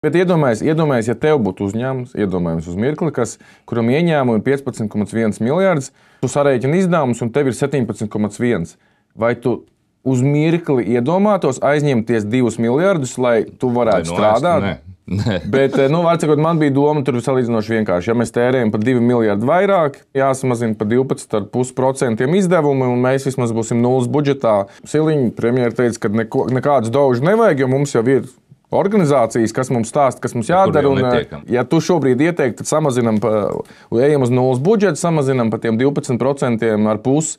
Bet iedomājies, ja tev būtu uzņēmums, iedomājies uz mirkli, kuram ieņēmumi ir 15,1 miljardus, tu sarēķini izdevumus un tev ir 17,1. Vai tu uz mirkli iedomātos aizņemties 2 miljardus, lai tu varētu strādāt? Nē. Bet, man bija doma, tur ir salīdzinoši vienkārši. Ja mēs tērējam par 2 miljardu vairāk, jāsamazina par 12,5% izdevumi, un mēs vismaz būsim nulles budžetā. Siliņa premjera teica, ka nekādus daužus nevajag, jo mums jau ir organizācijas, kas mums stāsta, kas mums jādara. Un, ja tu šobrīd ieteiktu, tad samazinām, ejam uz nulles budžetu, samazinām par tiem 12,5%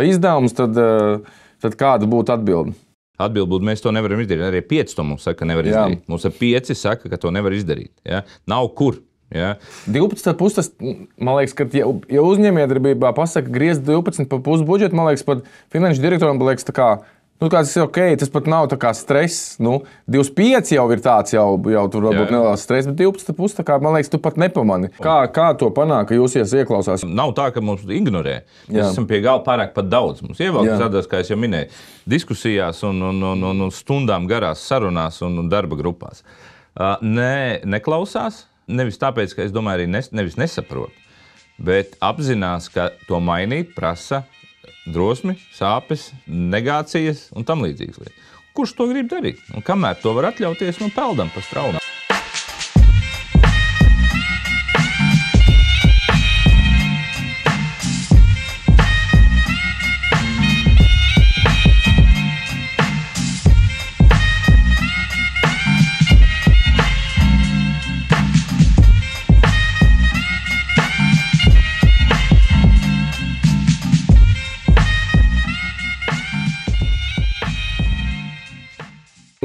izdevumus, tad kāda būtu atbilde? Atbilde būtu, mēs to nevaram izdarīt. Arī 5 to mums saka, ka nevar izdarīt. Mums 5 saka, ka to nevar izdarīt. Ja? Nav kur. Ja? 12,5 tas, man liekas, ka ja uzņēmējdarbībā pasaka griezt 12,5 budžetu, man liekas, pat finanšu direktoram liekas tā kā, tas ir ok, tas pat nav tā kā stress. 25 jau ir tāds, jau tur varbūt neliels stress, bet 12,5 tā kā, man liekas, tu pat nepamani. Kā to panāk, ka jūs ieklausās? Nav tā, ka mums ignorē. Mēs esam pie gala pārāk pat daudz. Mums ievelkas tādās, kā es jau minēju, diskusijās un stundām garās sarunās un darba grupās. Neklausās, nevis tāpēc, ka es domāju, arī nevis nesaprot, bet apzinās, ka to mainīt prasa drosmi, sāpes, negācijas un tam līdzīgas lietas. Kurš to grib darīt? Un kamēr to var atļauties, peldam pa straumām.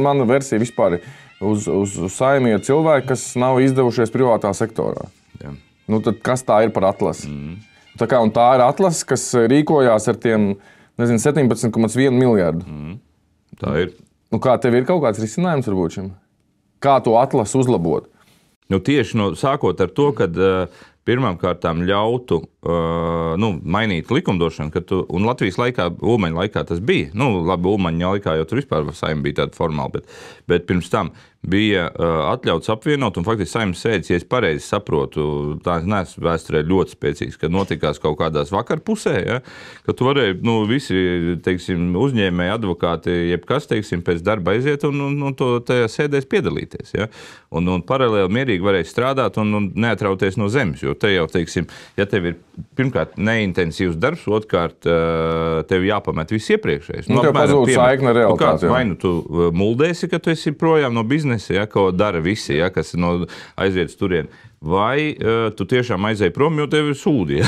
Mana versija vispār ir uz Saeimu ir cilvēki, kas nav izdevušies privātā sektorā. Jā. Tad kas tā ir par atlasi? Tā ir atlase, kas rīkojās ar tiem 17,1 miljardu. Tā ir. Kā tev ir kaut kāds risinājums varbūt šim? Kā to atlasi uzlabot? Tieši sākot ar to, kad pirmkārtām ļautu mainīt likumdošanu, un Latvijas laikā, Ulmaņa laikā tas bija. Labi, Ulmaņa laikā jau tur vispār Saeima bija tāda formāla, bet pirms tam bija atļauts apvienot, un faktiski Saeimas sēdes, ja es pareizi saprotu, tā neesmu vēsturē ļoti spēcīgs, kad notikās kaut kādās vakarpusē, ja, ka tu varēji, visi, teiksim, uzņēmēji, advokāti, jebkas, teiksim, pēc darba aiziet un tajā sēdēs piedalīties, ja, un paralēli mierīgi varēja strādāt un neatrauties no zemes, jo te jau, teiksim, ja tev ir pirmkārt neintensīvs darbs, otrkārt tev jāpamet viss iepriekšējais. Tev pazūd saikne realitāte. Vai tu muldēsi, ka tu esi projām no biznesa, ja, ko dara visi, ja, kas aiziet turien, vai tu tiešām aizēji prom, jo tev ir sūdi. Ja?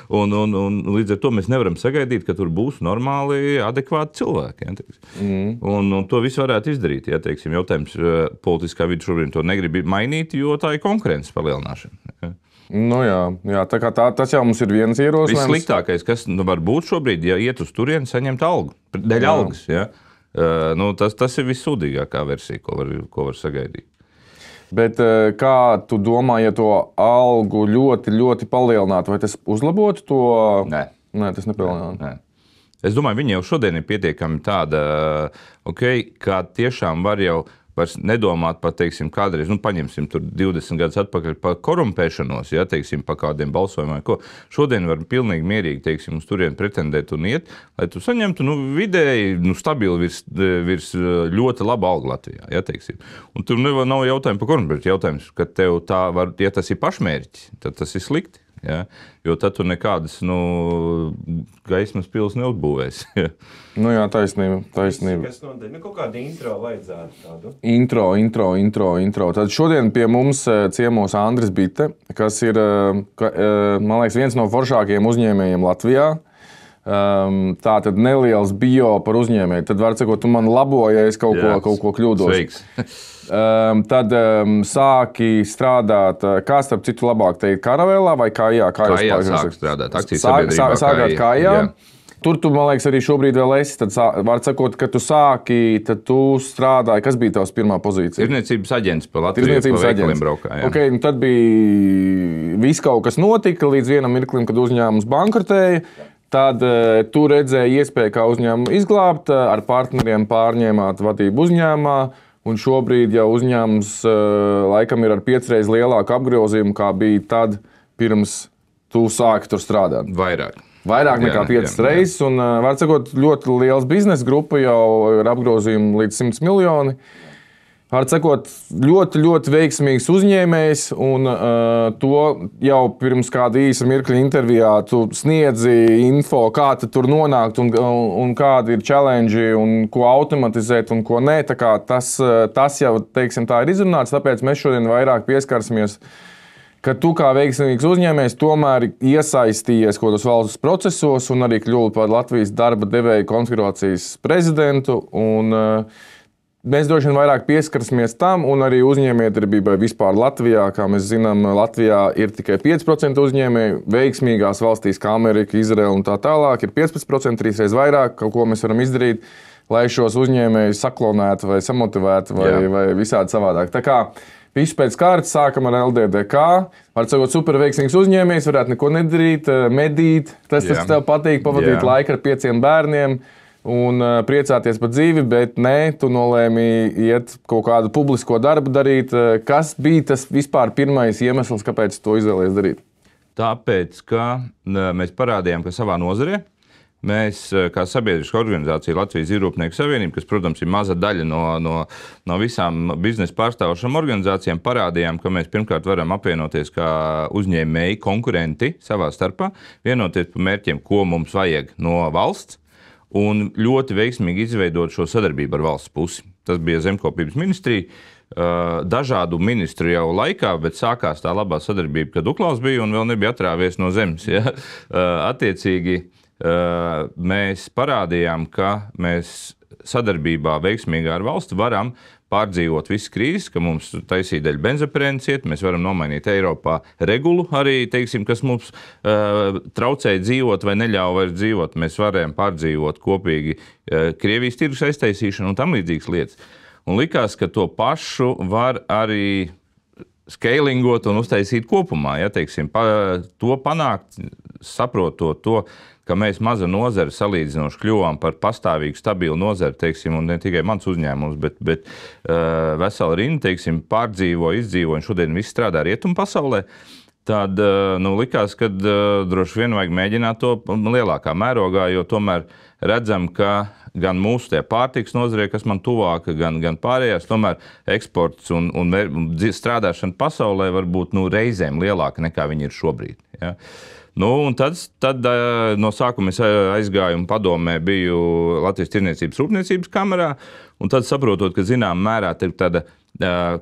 un līdz ar to mēs nevaram sagaidīt, ka tur būs normāli, adekvāti cilvēki. Ja, un to visu varētu izdarīt. Ja, teiksim, jautājums politiskā vidi šobrīd to negrib mainīt, jo tā ir konkurences palielināšana. Ja. Jā, tas jau mums ir viens ierosinājums. Vissliktākais, kas var būt šobrīd, ja iet uz turieni, saņemt algu. Dēļ algas, ja? Tas ir vissūdīgākā versija, ko var sagaidīt. Bet kā tu domā, ja to algu ļoti, ļoti palielinātu, vai tas uzlabotu to? Nē, tas nepalielinātu. Nē. Es domāju, viņi jau šodien ir pietiekami tāda, ka tiešām var jau vairs nedomāt par, teiksim, kādreiz, paņemsim tur 20 gadus atpakaļ par korumpēšanos, ja, teiksim, par kādiem balsojumiem, ko šodien var pilnīgi mierīgi, teiksim, uz turien pretendēt un iet, lai tu saņemtu, vidēji, stabili virs ļoti laba alga Latvijā, ja, teiksim. Un tur nav jautājumu par korumpēšanu, jautājums, ka tev tā var, ja tas ir pašmērķis, tad tas ir slikti. Ja? Jo tad tu nekādas gaismas pils neuzbūvēsi. Jā, taisnība. Kas notiek? Kaut kādu intro vajadzētu tādu? Intro. Tad šodien pie mums ciemos Andris Bite, kas ir, man liekas, viens no foršākajiem uzņēmējiem Latvijā. Tātad neliels bio par uzņēmēju. Tad var sakot, tu man laboji, ja es kaut ko kļūdos. Sveiks. Tad sāki strādāt, kā starp citu labāk teikt, Karavēlā vai Kājā? Kājā sāk strādāt, akcijas sabiedrībā Sākāt Kājā. Tur tu, man liekas, arī šobrīd vēl esi. Tad var sakot, ka tu sāki, tad tu strādāji. Kas bija tavs pirmā pozīcija? Tirdzniecības aģents pa Latviju, pa veikaliem braukā. Okay, tad bija viss kaut kas notika līdz vienam mirklim, kad uzņēmums bankrotēja. Tad tu redzēji iespēju, kā uzņēmumu izglābt, ar partneriem pārņēmāt vadību uzņēmumā. Un šobrīd jau uzņēmums laikam ir ar 5 reizes lielāku apgrozījumu, kā bija tad, pirms tu sāki tur strādāt. Vairāk nekā 5 reizes. Un, var sakot, ļoti liels biznesa grupa jau ir apgrozījumi līdz 100 miljoni. Var sakot, ļoti, ļoti veiksmīgs uzņēmējs, un to jau pirms kāda īsa mirkļa intervijā tu sniedzi info, kā tu tur nonākt un kādi ir challenge un ko automatizēt un ko nē. Tā kā tas jau, teiksim, tā ir izrunāts, tāpēc mēs šodien vairāk pieskarsimies, ka tu kā veiksmīgs uzņēmējs tomēr iesaistījies kaut kādos valsts procesos un arī kļuvi par Latvijas darba devēju konfigurācijas prezidentu. Mēs droši vien vairāk pieskarsimies tam, un arī uzņēmējdarbībai vispār Latvijā. Kā mēs zinām, Latvijā ir tikai 5% uzņēmēju, veiksmīgās valstīs kā Amerika, Izraela un tā tālāk ir 15%, 3 reizes vairāk, ko mēs varam izdarīt, lai šos uzņēmējus saklonētu vai samotivētu vai visādi savādāk. Tā kā visu pēc kārtas sākam ar LDDK. Var sakot, super veiksmīgs uzņēmējs, varētu neko nedarīt, medīt, tas tev patīk, pavadīt laiku ar 5 bērniem. Un priecāties par dzīvi, bet nē, tu nolēmi iet kaut kādu publisko darbu darīt. Kas bija tas vispār pirmais iemesls, kāpēc to izvēlējies darīt? Tāpēc, ka mēs parādījām, ka savā nozarē mēs, kā sabiedriska organizācija Latvijas Zīrrūpnieku savienība, kas, protams, ir maza daļa no visām biznesa pārstāvošām organizācijām, parādījām, ka mēs pirmkārt varam apvienoties kā uzņēmēji, konkurenti savā starpā, vienoties par mērķiem, ko mums vajag no valsts, un ļoti veiksmīgi izveidot šo sadarbību ar valsts pusi. Tas bija Zemkopības ministrija, dažādu ministru jau laikā, bet sākās tā labā sadarbība, kad Uklaus bija un vēl nebija atrāvies no zemes. Ja? Attiecīgi mēs parādījām, ka mēs sadarbībā veiksmīgā ar valsti varam pārdzīvot visas krīzes, ka mums taisīja dēļ benzaprēnas iet, mēs varam nomainīt Eiropā regulu arī, teiksim, kas mums traucēja dzīvot vai neļauj vairs dzīvot. Mēs varējām pārdzīvot kopīgi Krievijas tirgus aiztaisīšanu un tam līdzīgas lietas. Un likās, ka to pašu var arī scalingot un uztaisīt kopumā, ja, teiksim, to panākt, saprotot to, ka mēs maza nozare salīdzinoši kļuvām par pastāvīgu, stabilu nozari, teiksim, un ne tikai mans uzņēmums, bet vesela rinda, teiksim, pārdzīvo, izdzīvo, un šodien viss strādā rietumu pasaulē, tad likās, ka droši vien vajag mēģināt to lielākā mērogā, jo tomēr redzam, ka gan mūsu tie pārtikas nozarē, kas man tuvāka, gan pārējās, tomēr eksports un strādāšana pasaulē var būt reizēm lielāka nekā viņi ir šobrīd. Ja? Un tad no sākuma es aizgāju un padomē biju Latvijas Tirniecības rūpniecības kamerā, un tad saprotot, ka zinām mērā ir tāda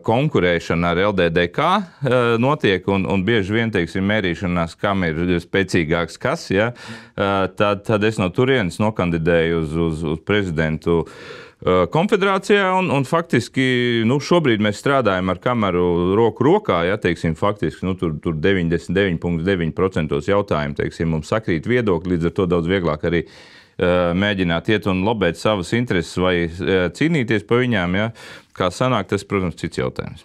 konkurēšana ar LDDK notiek, un bieži vien, teiksim, mērīšanās, kam ir spēcīgāks kas, ja, tad es no turienes nokandidēju uz prezidentu konfederācijā, un faktiski šobrīd mēs strādājam ar kameru roku rokā, ja, teiksim, faktiski tur 99,9% jautājumu, teiksim, mums sakrīt viedokļi, līdz ar to daudz vieglāk arī mēģināt iet un lobēt savas intereses vai cīnīties par viņām, ja. Kā sanāk, tas, protams, cits jautājums.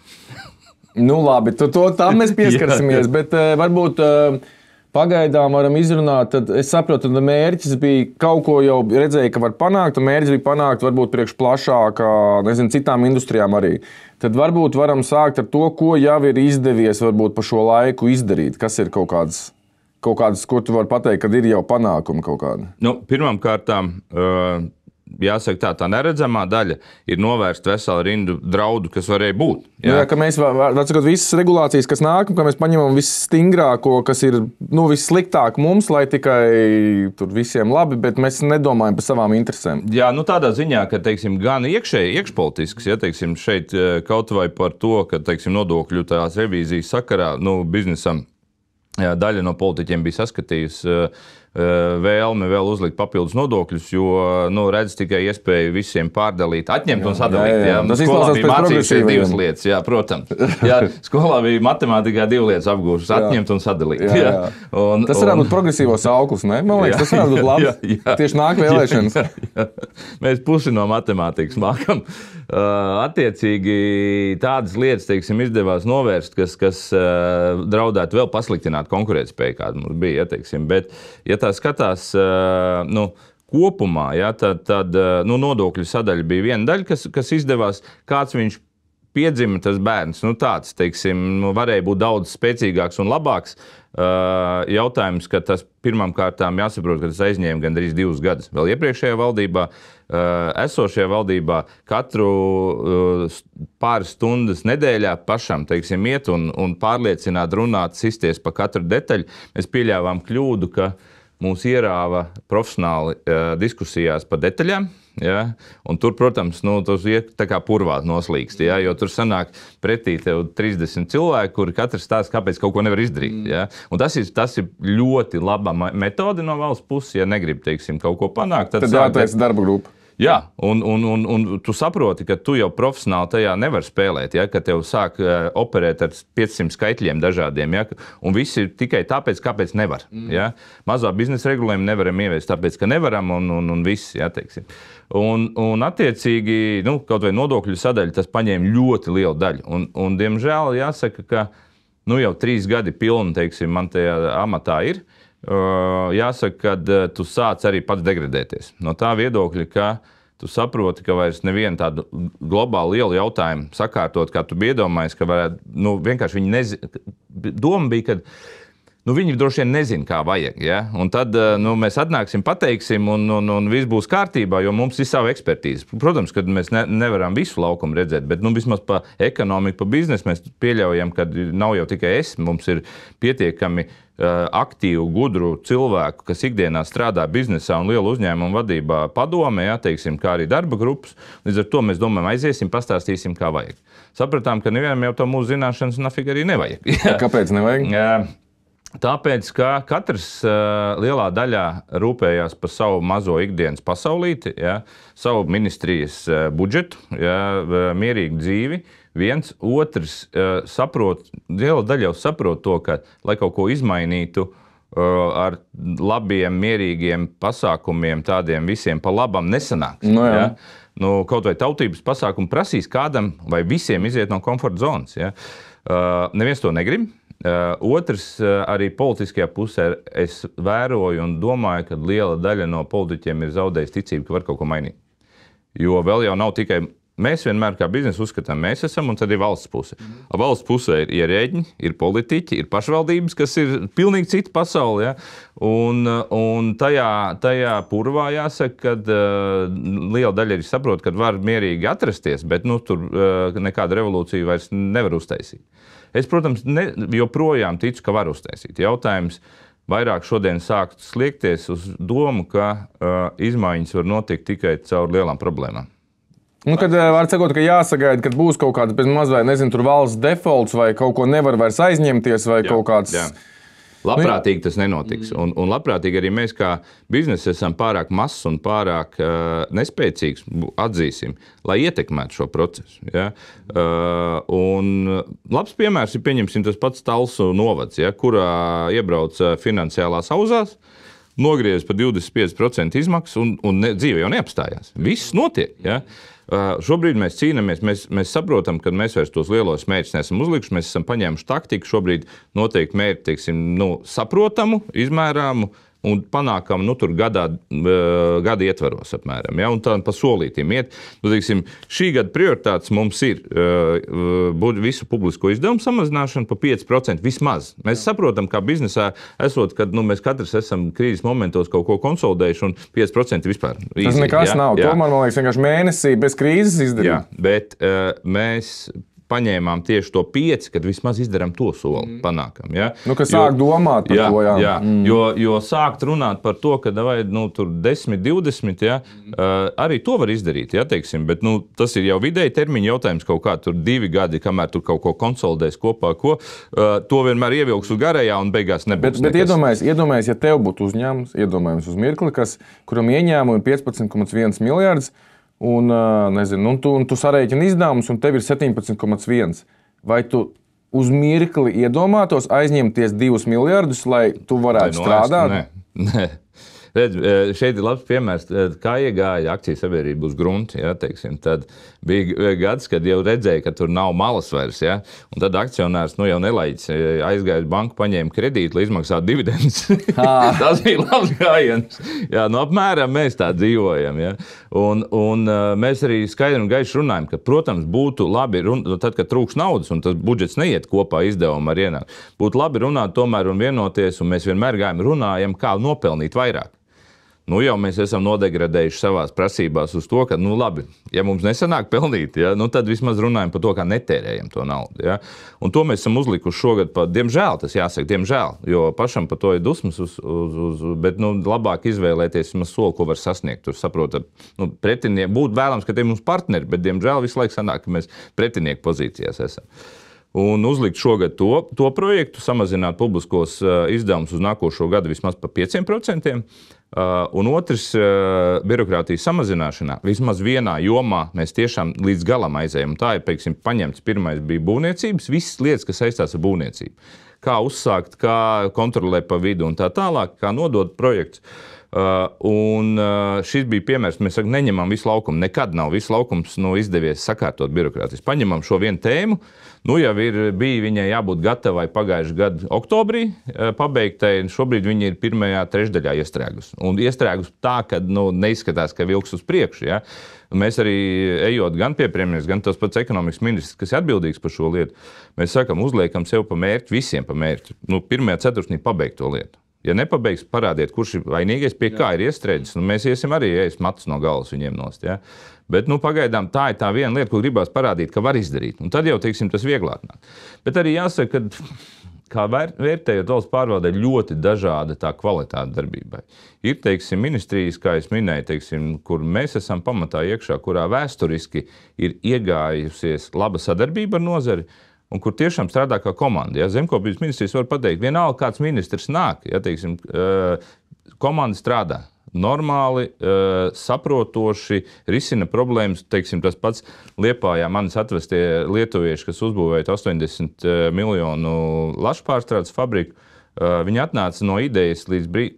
Labi, tam mēs pieskarsimies, bet varbūt pagaidām varam izrunāt, tad es saprotu, ka mērķis bija kaut ko jau redzēja, ka var panākt, un mērķis bija panākt varbūt priekš plašākā, citām industrijām arī. Tad varbūt varam sākt ar to, ko jau ir izdevies varbūt pa šo laiku izdarīt, kas ir kaut kādas, ko tu vari pateikt, kad ir jau panākumi kaut kādi. Pirmām kārtām, jāsaka tā neredzamā daļa ir novērst veselu rindu draudu, kas varēja būt. Ja? Ka mēs sakot, visas regulācijas, kas nāk, ka mēs paņemam visstingrāko, kas ir vissliktāk mums, lai tikai tur visiem labi, bet mēs nedomājam par savām interesēm. Jā, tādā ziņā, ka, teiksim, gan iekšpolitisks, ja, teiksim, šeit kaut vai par to, ka, teiksim, nodokļu tās revīzijas sakarā, biznesam daļa no politiķiem bija saskatījusi vēlme vēl uzlikt papildus nodokļus, jo redz tikai iespēju visiem pārdalīt, atņemt un sadalīt. Jā. Skolā bija mācījušies divas lietas, jā, protams. Jā, skolā bija matemātikā 2 lietas apgūšas, atņemt un sadalīt. Jā. Tas varētu būt progresīvos auklis, ne? Man liekas, tas varētu būt labi. Tieši nāk vēlēšanas. Jā. Mēs pusi no matemātikas mākam. Attiecīgi tādas lietas, teiksim, izdevās novērst, kas draudētu vēl pasliktināt konkurētspēju, kāda mums bija, teiksim. Bet, ja tā skatās, kopumā, ja, tad nu, nodokļu sadaļa bija viena daļa, kas izdevās, kāds viņš piedzima tas bērns. Nu, tāds, teiksim, varēja būt daudz spēcīgāks un labāks. Jautājums, ka tas pirmām kārtām jāsaprot, ka tas aizņēma gandrīz 2 gadus. Vēl iepriekšējā valdībā, esošajā valdībā katru pāris stundas nedēļā pašam, teiksim, iet un pārliecināt, runāt, sisties pa katru detaļu. Mēs pieļāvām kļūdu, ka mūs ierāva profesionāli diskusijās par detaļām. Ja? Un tur, protams, tas ir tā kā purvā noslīkst, ja? Jo tur sanāk pretī tev 30 cilvēki, kuri katrs stāsta, kāpēc kaut ko nevar izdarīt. Ja? Un tas ir ļoti laba metode no valsts puses, ja negrib, teiksim, kaut ko panākt. Tad jāteic darba grupa. Jā, un tu saproti, ka tu jau profesionāli tajā nevar spēlēt, ja, ka tev sāk operēt ar 500 skaitļiem dažādiem, ja, un viss ir tikai tāpēc, kāpēc nevar. Ja. Mazā biznesa regulējumu nevaram ieviest tāpēc, ka nevaram, un viss, ja, teiksim. Un attiecīgi, kaut vai nodokļu sadaļa, tas paņēma ļoti lielu daļu. Un diemžēl jāsaka, ka jau 3 gadi pilni, teiksim, man tajā amatā ir. Jāsaka, ka tu sāc arī pats degradēties. No tā viedokļa, ka tu saproti, ka vairs nevienu tādu globālu lielu jautājumu sakārtot, kā tu iedomājies, ka varētu, vienkārši viņi nezina. Doma bija, ka viņi droši vien nezina, kā vajag. Ja? Un tad mēs atnāksim, pateiksim, un viss būs kārtībā, jo mums ir sava ekspertīze. Protams, ka mēs nevaram visu laukumu redzēt, bet vismaz pa ekonomiku, pa biznesu mēs pieļaujam, ka nav jau tikai mums ir pietiekami aktīvu, gudru cilvēku, kas ikdienā strādā biznesā un lielu uzņēmumu vadībā padome, ja, teiksim, kā arī darba grupas. Līdz ar to mēs domājam, aiziesim, pastāstīsim, kā vajag. Sapratām, ka nevienam jau to mūsu zināšanas nafig arī nevajag. Kāpēc nevajag? Tāpēc, ka katrs lielā daļā rūpējās par savu mazo ikdienas pasaulīti, ja, savu ministrijas budžetu, ja, mierīgu dzīvi. Otrs saprot, liela daļa jau saprot to, ka, lai kaut ko izmainītu ar labiem, mierīgiem pasākumiem, tādiem visiem pa labam nesanāks. Ja? Kaut vai tautības pasākumu prasīs kādam vai visiem iziet no komforta zonas. Ja? Neviens to negrib. Otrs, arī politiskajā pusē es vēroju un domāju, ka liela daļa no politiķiem ir zaudējis ticību, ka var kaut ko mainīt. Jo vēl jau nav tikai mēs vienmēr kā biznesu uzskatām, mēs esam, un tad ir valsts puse. Valsts pusē ir ierēģi, ir politiķi, ir pašvaldības, kas ir pilnīgi cita pasaule. Ja? Un tajā purvā jāsaka, ka liela daļa arī saprot, ka var mierīgi atrasties, bet tur nekāda revolūcija vairs nevar uztaisīt. Es, protams, joprojām ticu, ka var uztaisīt. Jautājums vairāk šodien sākt sliekties uz domu, ka izmaiņas var notikt tikai caur lielām problēmām. Kad var sakot, ka jāsagaida, kad būs kaut kāds bez mazliet, nezinu, tur valsts defaults vai kaut ko nevar vairs aizņemties vai kaut kāds... Jā. Labprātīgi tas nenotiks. Un labprātīgi arī mēs kā biznesa esam pārāk mazs un pārāk nespēcīgs, atzīsim, lai ietekmētu šo procesu. Ja? Un labs piemērs ir, pieņemsim, tas pats Talsu novads, ja? Kurā iebrauc finansiālās auzās, nogriez par 25% izmaksas un dzīve jau neapstājās. Viss notiek. Ja? Šobrīd mēs cīnāmies, mēs saprotam, ka mēs vairs tos lielos mērķus neesam uzlikuši, mēs esam paņēmuši taktiku, šobrīd noteikti mērķi, teiksim, saprotamu, izmērāmu un panākam, tur gada ietvaros apmēram, ja, un tā pa solītiem iet. Teiksim, šī gada prioritātes mums ir visu publisko izdevumu samazināšana pa 5% vismaz. Mēs saprotam, kā biznesā esot, kad mēs katrs esam krīzes momentos kaut ko konsolidējuši un 5% vispār. Tas nekas nav. To man liekas vienkārši mēnesī bez krīzes izdarīt. Jā, bet mēs paņēmām tieši to 5, kad vismaz izdarām to soli, panākam. Ja? Ka sāk domāt par to, jā. Jā. Jo sākt runāt par to, ka tur 10, 20, ja? Arī to var izdarīt, ja, teiksim, bet tas ir jau vidēji termiņa jautājums kaut kā tur 2 gadi, kamēr tur kaut ko konsolidēs kopā, to vienmēr ievilks uz garajā un beigās nebūs bet iedomājies, ja tev būtu uzņēmums, iedomājums uz mirkli, kuram ieņēmumi 15,1 miljārdus, un tu sarēķini izdevumus, un tev ir 17,1. Vai tu uz mirkli iedomātos aizņemties 2 miljardus, lai tu varētu strādāt? Nē. Redz, šeit ir labs piemērs, kā iegāja akciju sabiedrība uz grunta. Ja, teiksim, tad bija gads, kad jau redzēja, ka tur nav malas vairs. Ja, un tad akcionārs jau nelaiķis aizgāja uz banku, paņēma kredītu, lai izmaksātu dividendus. Tas bija labs gājiens. Jā, apmēram mēs tā dzīvojam. Ja. Un mēs arī skaidri un gaiši runājam, ka, protams, būtu labi, tad, kad trūks naudas un tas budžets neiet kopā izdevuma ar ienākumu, būtu labi runāt tomēr un vienoties, un mēs vienmēr runājam, kā nopelnīt vairāk. Nu, jau mēs esam nodegradējuši savās prasībās uz to, ka, nu, labi, ja mums nesanāk pelnīt, ja, nu, tad vismaz runājam par to, kā netērējam to naudu. Ja. Un to mēs esam uzlikuši šogad, diemžēl, tas jāsaka, diemžēl, jo pašam par to ir dusmas, bet, nu, labāk izvēlēties vismaz soli, ko var sasniegt. Tur saprotat, nu, būtu vēlams, ka tie mums partneri, bet, diemžēl, visu laiku sanāk, ka mēs pretinieku pozīcijās esam. Un uzlikt šogad to projektu, samazināt publiskos izdevumus uz nākošo gadu vismaz par 5%. Un otrs, birokrātijas samazināšanā, vismaz vienā jomā mēs tiešām līdz galam aizējam. Tā ir, piemēram, paņemts. Pirmais bija būvniecības, visas lietas, kas saistās ar būvniecību. Kā uzsākt, kā kontrolēt pa vidu un tā tālāk, kā nodot projekts. Un šis bija piemērs, mēs sakam, neņemam visu laukumu. Nekad nav visu laukums izdevies sakārtot birokrātijas. Paņemam šo vienu tēmu, jau bija viņai jābūt gatavai pagājušā gada oktobrī pabeigtai, šobrīd viņa ir pirmajā trešdaļā iestrēgus. Un iestrēgus tā, ka neizskatās, ka vilks uz priekšu. Ja? Mēs arī ejot gan pie premjeras, gan tas pats ekonomikas ministrs, kas ir atbildīgs par šo lietu, mēs sakam, uzliekam sev pa mērķi, visiem pa mērķi. Pirmajā ceturksnī pabeigt to lietu. Ja nepabeigs, parādiet, kurš ir vainīgais, pie kā ir iestrēdzis. Mēs iesim arī ēst matus no galvas viņiem nost. Ja? Bet pagaidām tā ir tā viena lieta, ko gribās parādīt, ka var izdarīt. Un tad jau, teiksim, tas vieglāk nāk. Bet arī jāsaka, ka kā vērtējot valsts pārvaldē ļoti dažāda tā kvalitāte darbībai. Ir, teiksim, ministrijas, kā es minēju, teiksim, kur mēs esam pamatā iekšā, kurā vēsturiski ir iegājusies laba sadarbība ar nozari, un kur tiešām strādā kā komanda. Ja? Zemkopības ministrijas var pateikt, vienalga kāds ministrs nāk, ja, teiksim, komanda strādā normāli, saprotoši, risina problēmas. Teiksim, tas pats Liepājā manis atvestie lietuvieši, kas uzbūvēja 80 miljonu lašpārstrādes fabriku, viņi atnāca no idejas,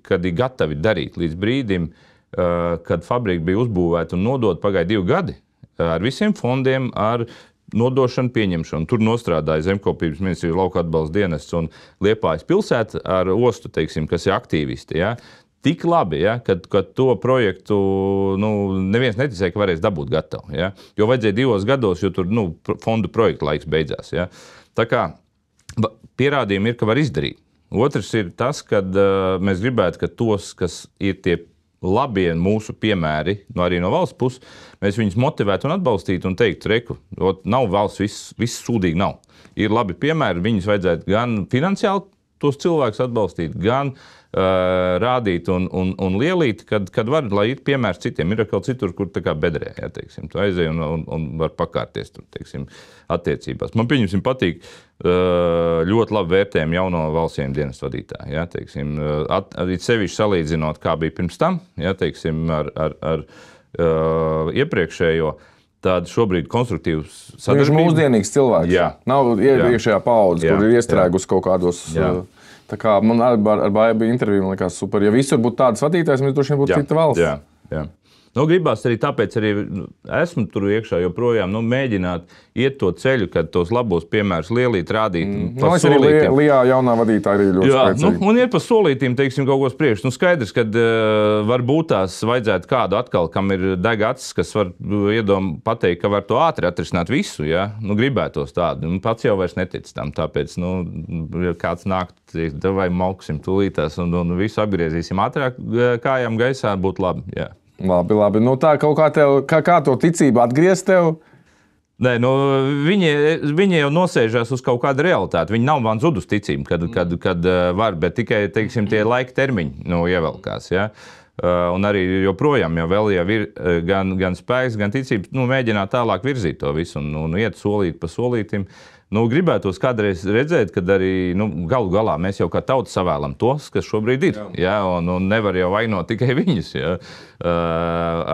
kad ir gatavi darīt. Līdz brīdim, kad fabrika bija uzbūvēta un nodot, pagāja 2 gadi ar visiem fondiem, ar nodošanu, pieņemšanu. Tur nostrādāja Zemkopības ministrijas lauka atbalsta dienests un Liepājas pilsēta ar ostu, teiksim, kas ir aktīvisti. Ja? Tik labi, ja? kad to projektu neviens neticēja, ka varēs dabūt gatavu. Ja? Jo vajadzēja 2 gados, jo tur fondu projekta laiks beidzās. Ja? Tā kā pierādījumi ir, ka var izdarīt. Otrs ir tas, ka mēs gribētu, ka tos, kas ir tie labie mūsu piemēri, arī no valsts puses, mēs viņus motivētu un atbalstītu un teiktu, reku, nav valsts, viss sūdīgi nav. Ir labi piemēri, viņus vajadzētu gan finansiāli tos cilvēkus atbalstīt, gan rādīt un lielīt, kad var, lai ir piemērs citiem. Ir kaut citur, kur tā kā bedrē, ja, teiksim, tu aizēj un var pakārties tur, teiksim, attiecībās. Man pieņemsim patīk ļoti labi vērtējumi jauno valsts dienestu vadītāju, ja, teiksim, sevišķi salīdzinot, kā bija pirms tam, ja, teiksim, ar iepriekšējo. Tāda šobrīd konstruktīvs sadarbība. Viņš ir mūsdienīgs cilvēks. Jā. Nav iekšējā paudze, kur ir iestrēgus kaut kādos. Tā kā man ar Baibu bija intervija, man likās super. Ja visur būtu tāds vadītājs, mēs droši vien būtu cita valsts. Jā. Gribās arī tāpēc arī esmu tur iekšā joprojām mēģināt iet to ceļu, kad tos labos piemērus lielīt, rādīt. Es arī Lijā jaunā vadītāja arī ļoti spēcīgi. Un iet pa solītīm, teiksim, kaut ko priekš. Skaidrs, kad varbūt tās vajadzētu kādu atkal, kam ir deg acis, kas var pateikt, ka var to ātri atrisināt visu, ja? Gribētos tādu. Pats jau vairs netic tam, tāpēc, ja kāds nāk, vai mauksim tūlītās un visu apgriezīsim ātrāk kājām gaisā, būtu labi, jā. Labi. Tā kaut kā to ticību atgriezt tev? Nē, viņi jau nosēžās uz kaut kādu realitāti. Viņi nav man zudus ticību, kad var, bet tikai, teiksim, tie laika termiņi ievelkās, ja? Un arī joprojām jau ir gan spēks, gan ticības, mēģināt tālāk virzīt to visu un iet solīt pa solītim. Gribētos kādreiz redzēt, kad arī galu galā mēs jau kā tauta savēlam tos, kas šobrīd ir. Ja? Un nevar jau vainot tikai viņus. Ja?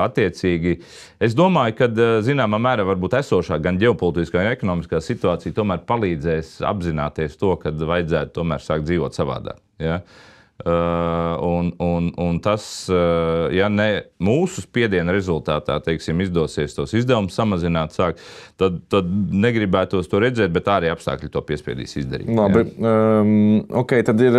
Attiecīgi, es domāju, ka zināmā mērā varbūt esošā gan ģeopolitiskā, gan ekonomiskā situācija tomēr palīdzēs apzināties to, ka vajadzētu tomēr sākt dzīvot savādāk. Ja? Un tas, ja ne mūsu spiediena rezultātā, teiksim, izdosies tos izdevumus samazināt, tad negribētos to redzēt, bet arī apstākļi to piespiedīs izdarīt. Labi, okay, tad ir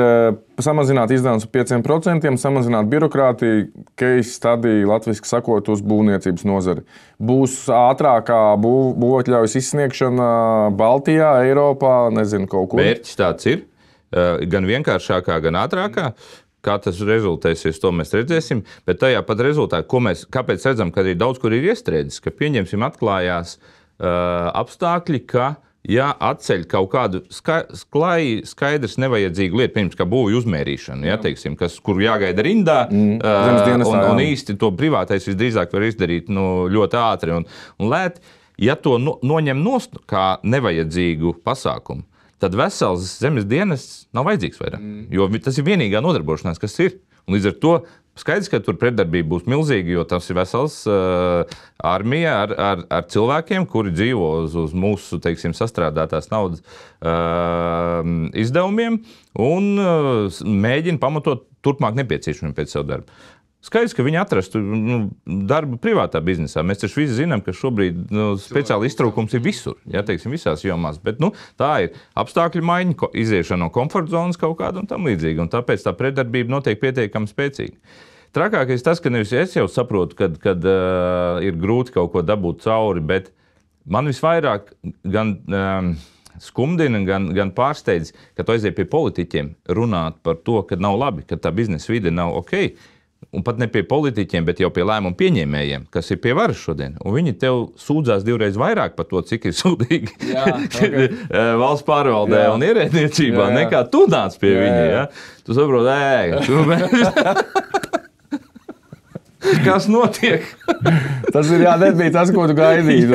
samazināt izdevumus par 5%, samazināt birokrātiju, case study, latviski sakot, uz būvniecības nozari. Būs ātrākā būvotļaujas izsniegšana Baltijā, Eiropā, nezinu, kaut kur. Mērķis tāds ir. Gan vienkāršākā, gan ātrākā. Kā tas rezultēsies, to mēs redzēsim. Bet tajā pat rezultātā, kāpēc redzam, ka arī daudz kur ir iestrēdzis, ka pieņemsim atklājās apstākļi, ka ja atceļ kaut kādu skaidrs nevajadzīgu lietu, pirms kā būvju uzmērīšanu, ja, teiksim, kur jāgaida rindā, un īsti to privātais visdrīzāk var izdarīt ļoti ātri un lēti. Ja to noņem nost kā nevajadzīgu pasākumu, tad vesels zemes dienests nav vajadzīgs vairāk. Jo tas ir vienīgā nodarbošanās, kas ir. Un līdz ar to skaidrs, ka tur pretdarbība būs milzīga, jo tas ir vesels armija ar cilvēkiem, kuri dzīvo uz mūsu, teiksim, sastrādātās naudas izdevumiem un mēģina pamatot turpmāk nepieciešamību pēc savu darbu. Skaidrs, ka viņi atrastu darbu privātā biznesā. Mēs taču visi zinām, ka šobrīd speciāli iztrūkums ir visur, ja, teiksim, visās jomās. Bet tā ir apstākļu maiņa, iziešana no komforta zonas kaut kāda un tam līdzīga. Un tāpēc tā pretdarbība notiek pietiekami spēcīga. Trakākais tas, ka nevis es jau saprotu, kad ir grūti kaut ko dabūt cauri, bet man visvairāk gan skumdina, gan pārsteidz, ka tu aiziet pie politiķiem runāt par to, ka nav labi, ka tā biznesa vide nav ok. Un pat ne pie politiķiem, bet jau pie lēmumu pieņēmējiem, kas ir pie varas šodien. Un viņi tev sūdzās divreiz vairāk par to, cik ir sūdīgi valsts pārvaldē un ierēdniecībā, nekā tu nāc pie viņa. Ja? Tu saproti, kas notiek? Tas ir nebija tas, ko tu gaidīji.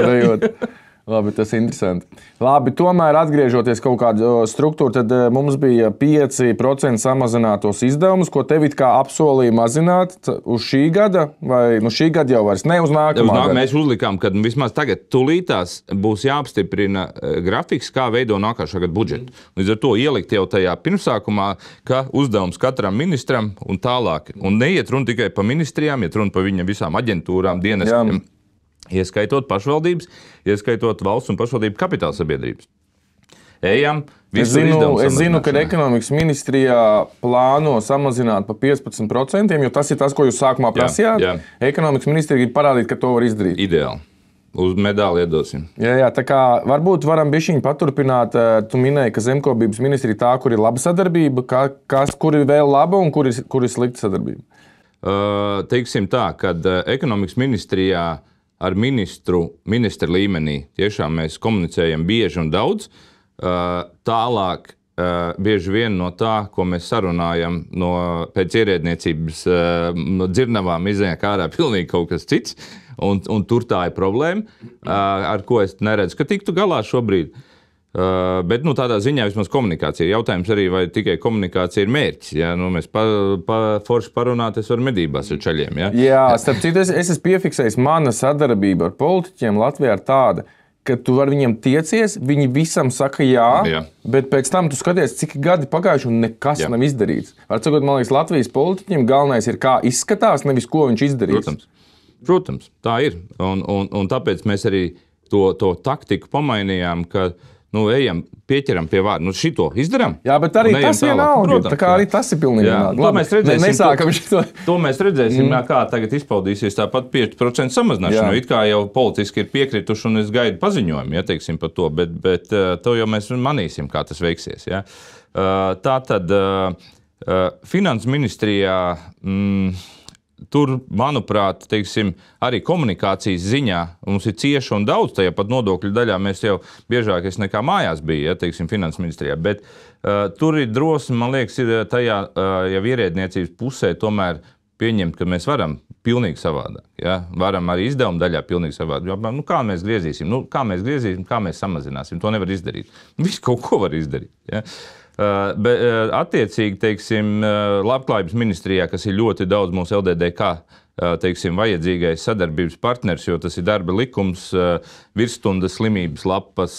Labi, tas ir interesanti. Labi, tomēr atgriežoties kaut kādu struktūru, tad mums bija 5% samazinātos izdevumus, ko tev it kā apsolīja mazināt uz šī gada, vai šī gada jau vairs ne uz nākamā gada? Mēs uzlikām, ka vismaz tagad tulītās būs jāapstiprina grafiks, kā veido nākošā gada budžetu. Līdz ar to ielikt jau tajā pirmsākumā, ka uzdevums katram ministram un tālāk. Un neiet runa tikai pa ministrijām, iet runa pa viņa visām aģentūrām, dienestiem. Ieskaitot pašvaldības, ieskaitot valsts un pašvaldību kapitāla sabiedrības. Ejam, es zinu, ka ekonomikas ministrijā plāno samazināt pa 15%, jo tas ir tas, ko jūs sākumā prasījāt. Jā. Ekonomikas ministrija grib parādīt, ka to var izdarīt. Ideāli. Uz medāli iedosim. Jā, tā kā varbūt varam bišķiņ paturpināt. Tu minēji, ka zemkopības ministrija tā, kur ir laba sadarbība, kur ir vēl laba un kur ir slikta sadarbība? Teiksim tā, kad ekonomikas ministrijā ar ministra līmenī tiešām mēs komunicējam bieži un daudz. Tālāk bieži vien no tā, ko mēs sarunājam pēc ierēdniecības dzirnavām iznāk ārā pilnīgi kaut kas cits. Un tur tā ir problēma, ar ko es neredzu, ka tiktu galā šobrīd. Bet tādā ziņā vismaz komunikācija ir jautājums arī, vai tikai komunikācija ir mērķis. Ja? Mēs forši parunāt, es varu medībās ar čaļiem. Ja? Jā, starp citu, es esmu piefiksējis, mana sadarbība ar politiķiem Latvijā ir tāda, ka tu ar viņiem tiecies, viņi visam saka jā. Bet pēc tam tu skaties, cik gadi pagājuši un nekas nav izdarīts. Var sakot, man liekas, Latvijas politiķiem galvenais ir, kā izskatās, nevis ko viņš izdarīs. Protams, tā ir. Un tāpēc mēs arī to taktiku pamainījām, ka ejam, pieķeram pie vārda. Šito izdarām. Jā, bet arī tas vienalga. Tā kā arī tas ir pilnīgi vienalga. To mēs redzēsim, kā tagad izpaudīsies tāpat 5% samazināšana. It kā jau politiski ir piekrituši un es gaidu paziņojumu, ja teiksim par to, bet to jau mēs manīsim, kā tas veiksies. Ja. Tātad Finanses ministrijā tur, manuprāt, teiksim, arī komunikācijas ziņā mums ir cieši un daudz. Tajā pat nodokļu daļā mēs jau biežāk nekā mājās bija, ja, teiksim, Finanses ministrijā. Bet tur ir drosme, man liekas, ir tajā jau ierēdniecības pusē tomēr pieņemt, ka mēs varam pilnīgi savādāk. Ja? Varam arī izdevuma daļā pilnīgi savādāk. Kā mēs griezīsim, kā mēs samazināsim, to nevar izdarīt. Visu kaut ko var izdarīt. Ja? Bet attiecīgi, teiksim, labklājības ministrijā, kas ir ļoti daudz mūsu LDDK, teiksim, vajadzīgais sadarbības partners, jo tas ir darba likums, virsstundas, slimības lapas,